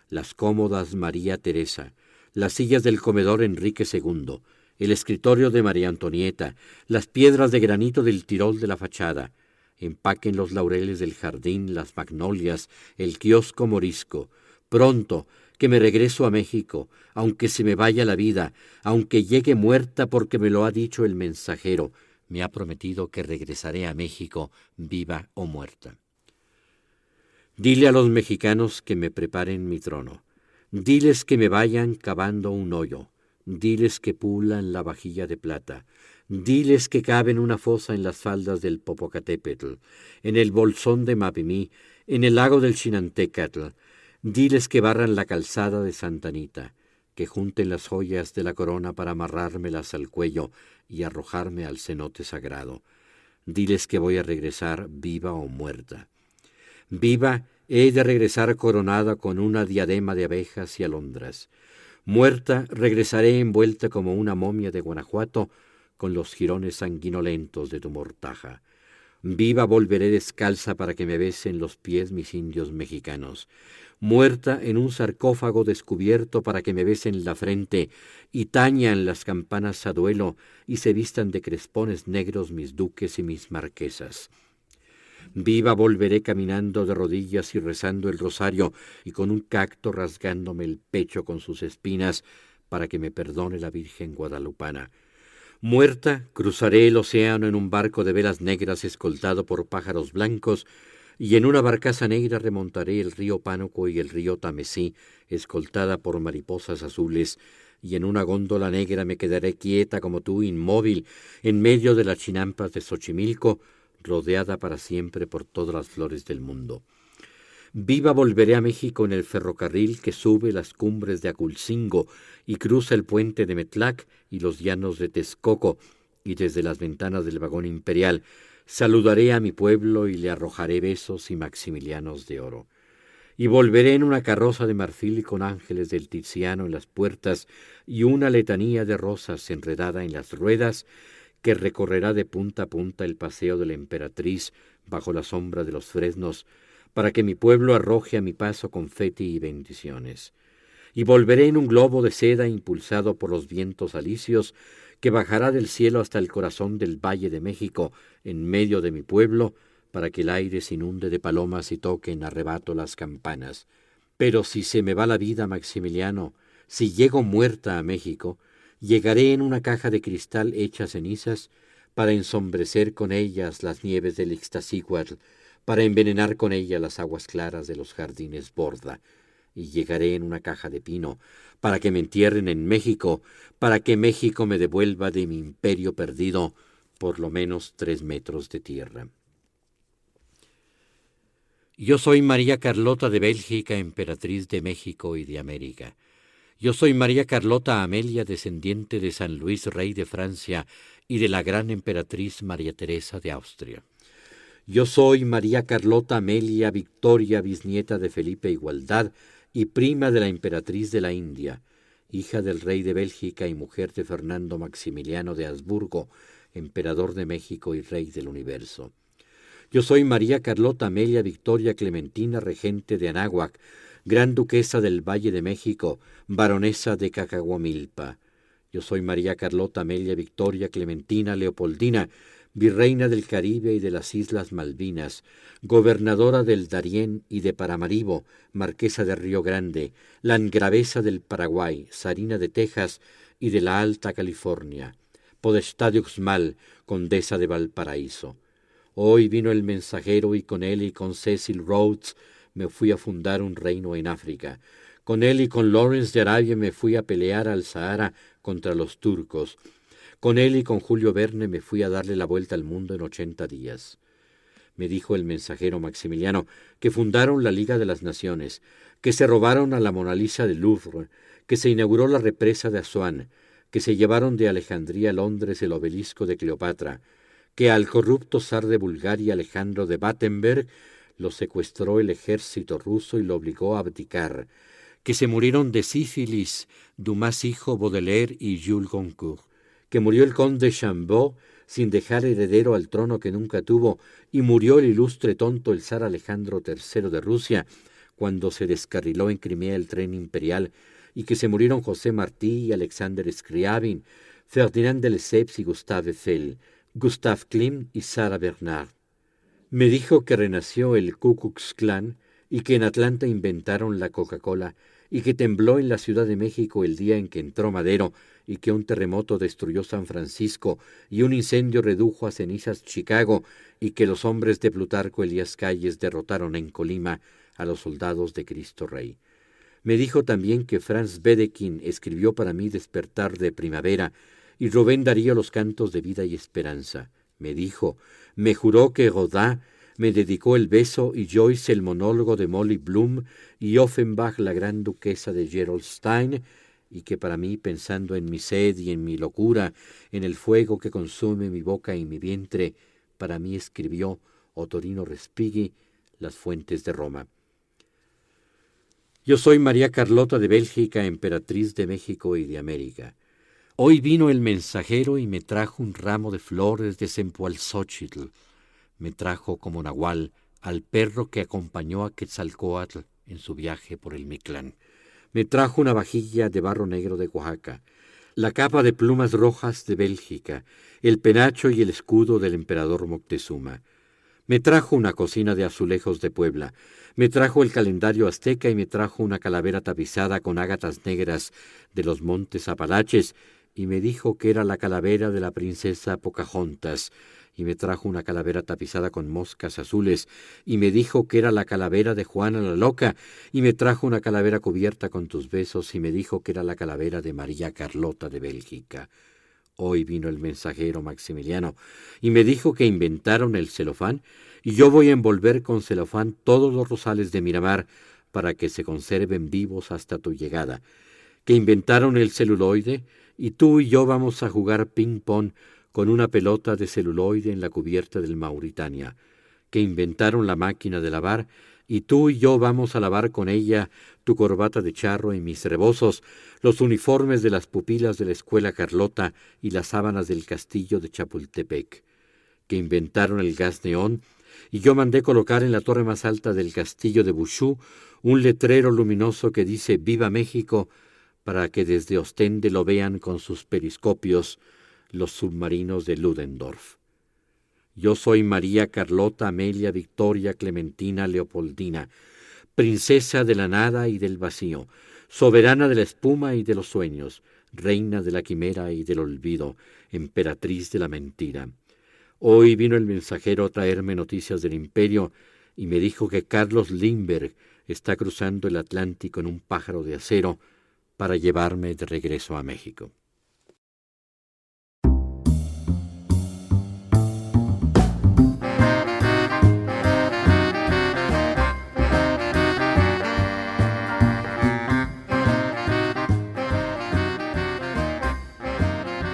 las cómodas María Teresa, las sillas del comedor Enrique II, el escritorio de María Antonieta, las piedras de granito del Tirol de la fachada. Empaquen los laureles del jardín, las magnolias, el kiosco morisco. Pronto, que me regreso a México, aunque se me vaya la vida, aunque llegue muerta porque me lo ha dicho el mensajero. Me ha prometido que regresaré a México, viva o muerta. Dile a los mexicanos que me preparen mi trono. Diles que me vayan cavando un hoyo. Diles que pulan la vajilla de plata. Diles que caben una fosa en las faldas del Popocatépetl, en el bolsón de Mapimí, en el lago del Chinantecatl. Diles que barran la calzada de Santa Anita, que junten las joyas de la corona para amarrármelas al cuello y arrojarme al cenote sagrado. Diles que voy a regresar viva o muerta. Viva, he de regresar coronada con una diadema de abejas y alondras. Muerta, regresaré envuelta como una momia de Guanajuato con los jirones sanguinolentos de tu mortaja. Viva, volveré descalza para que me besen los pies mis indios mexicanos. Muerta, en un sarcófago descubierto para que me besen la frente y tañan las campanas a duelo y se vistan de crespones negros mis duques y mis marquesas. Viva, volveré caminando de rodillas y rezando el rosario y con un cacto rasgándome el pecho con sus espinas para que me perdone la Virgen guadalupana. Muerta, cruzaré el océano en un barco de velas negras escoltado por pájaros blancos y en una barcaza negra remontaré el río Pánuco y el río Tamesí, escoltada por mariposas azules, y en una góndola negra me quedaré quieta como tú, inmóvil, en medio de las chinampas de Xochimilco, rodeada para siempre por todas las flores del mundo. Viva, volveré a México en el ferrocarril que sube las cumbres de Aculcingo y cruza el puente de Metlac y los llanos de Texcoco, y desde las ventanas del vagón imperial saludaré a mi pueblo y le arrojaré besos y maximilianos de oro. Y volveré en una carroza de marfil con ángeles del Tiziano en las puertas y una letanía de rosas enredada en las ruedas que recorrerá de punta a punta el paseo de la emperatriz bajo la sombra de los fresnos, para que mi pueblo arroje a mi paso confeti y bendiciones. Y volveré en un globo de seda impulsado por los vientos alisios, que bajará del cielo hasta el corazón del Valle de México, en medio de mi pueblo, para que el aire se inunde de palomas y toque en arrebato las campanas. Pero si se me va la vida, Maximiliano, si llego muerta a México, llegaré en una caja de cristal hecha cenizas, para ensombrecer con ellas las nieves del Ixtacíhuatl, para envenenar con ella las aguas claras de los jardines Borda, y llegaré en una caja de pino, para que me entierren en México, para que México me devuelva de mi imperio perdido por lo menos 3 metros de tierra. Yo soy María Carlota de Bélgica, emperatriz de México y de América. Yo soy María Carlota Amelia, descendiente de San Luis, rey de Francia, y de la gran emperatriz María Teresa de Austria. Yo soy María Carlota Amelia Victoria, bisnieta de Felipe Igualdad y prima de la emperatriz de la India, hija del rey de Bélgica y mujer de Fernando Maximiliano de Habsburgo, emperador de México y rey del universo. Yo soy María Carlota Amelia Victoria Clementina, regente de Anáhuac, gran duquesa del Valle de México, baronesa de Cacahuamilpa. Yo soy María Carlota Amelia Victoria Clementina Leopoldina, virreina del Caribe y de las Islas Malvinas, gobernadora del Darién y de Paramaribo, marquesa de Río Grande, landgravesa del Paraguay, zarina de Texas y de la Alta California, podestá de Uxmal, condesa de Valparaíso. Hoy vino el mensajero y con él y con Cecil Rhodes me fui a fundar un reino en África. Con él y con Lawrence de Arabia me fui a pelear al Sahara contra los turcos. Con él y con Julio Verne me fui a darle la vuelta al mundo en 80 días. Me dijo el mensajero Maximiliano que fundaron la Liga de las Naciones, que se robaron a la Mona Lisa del Louvre, que se inauguró la represa de Asuán, que se llevaron de Alejandría a Londres el obelisco de Cleopatra, que al corrupto zar de Bulgaria Alejandro de Battenberg lo secuestró el ejército ruso y lo obligó a abdicar, que se murieron de sífilis Dumas hijo Baudelaire y Jules Goncourt, que murió el conde Chambord, sin dejar heredero al trono que nunca tuvo, y murió el ilustre tonto el zar Alejandro III de Rusia, cuando se descarriló en Crimea el tren imperial, y que se murieron José Martí y Alexander Scriabin, Ferdinand de Lesseps y Gustave Eiffel, Gustav Klimt y Sarah Bernhardt. Me dijo que renació el Ku Klux Klan y que en Atlanta inventaron la Coca-Cola y que tembló en la Ciudad de México el día en que entró Madero y que un terremoto destruyó San Francisco y un incendio redujo a cenizas Chicago y que los hombres de Plutarco Elías Calles derrotaron en Colima a los soldados de Cristo Rey. Me dijo también que Franz Wedekind escribió para mí Despertar de Primavera y Rubén Darío los cantos de vida y esperanza. Me dijo, me juró que Rodin me dedicó el beso y Joyce el monólogo de Molly Bloom y Offenbach la gran duquesa de Gerolstein, y que para mí, pensando en mi sed y en mi locura, en el fuego que consume mi boca y mi vientre, para mí escribió Ottorino Respighi Las fuentes de Roma. Yo soy María Carlota de Bélgica, emperatriz de México y de América. Hoy vino el mensajero y me trajo un ramo de flores de Cempoalxóchitl. Me trajo como nahual al perro que acompañó a Quetzalcóatl en su viaje por el Mictlán. Me trajo una vajilla de barro negro de Oaxaca, la capa de plumas rojas de Bélgica, el penacho y el escudo del emperador Moctezuma. Me trajo una cocina de azulejos de Puebla, me trajo el calendario azteca y me trajo una calavera tapizada con ágatas negras de los montes Apalaches, y me dijo que era la calavera de la princesa Pocahontas, y me trajo una calavera tapizada con moscas azules, y me dijo que era la calavera de Juana la Loca, y me trajo una calavera cubierta con tus besos, y me dijo que era la calavera de María Carlota de Bélgica. Hoy vino el mensajero Maximiliano, y me dijo que inventaron el celofán, y yo voy a envolver con celofán todos los rosales de Miramar para que se conserven vivos hasta tu llegada, que inventaron el celuloide, y tú y yo vamos a jugar ping-pong con una pelota de celuloide en la cubierta del Mauritania, que inventaron la máquina de lavar, y tú y yo vamos a lavar con ella tu corbata de charro y mis rebozos, los uniformes de las pupilas de la Escuela Carlota y las sábanas del castillo de Chapultepec, que inventaron el gas neón, y yo mandé colocar en la torre más alta del castillo de Bushú un letrero luminoso que dice «Viva México», para que desde Ostende lo vean con sus periscopios los submarinos de Ludendorff. Yo soy María Carlota Amelia Victoria Clementina Leopoldina, princesa de la nada y del vacío, soberana de la espuma y de los sueños, reina de la quimera y del olvido, emperatriz de la mentira. Hoy vino el mensajero a traerme noticias del imperio y me dijo que Carlos Lindbergh está cruzando el Atlántico en un pájaro de acero para llevarme de regreso a México.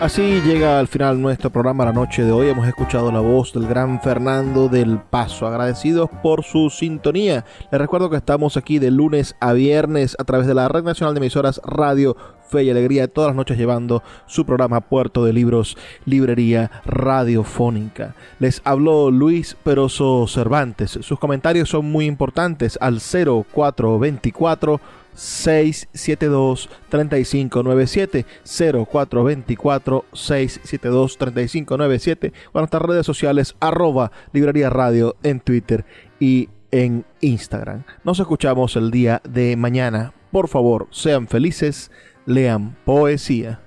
Así llega al final nuestro programa la noche de hoy. Hemos escuchado la voz del gran Fernando del Paso. Agradecidos por su sintonía. Les recuerdo que estamos aquí de lunes a viernes a través de la Red Nacional de Emisoras Radio Fe y Alegría, todas las noches llevando su programa Puerto de Libros, Librería Radiofónica. Les habló Luis Peroso Cervantes. Sus comentarios son muy importantes al 0424 672-3597, 0424-672-3597, o en nuestras redes sociales @Librería Radio en Twitter y en Instagram. Nos escuchamos el día de mañana. Por favor, sean felices, lean poesía.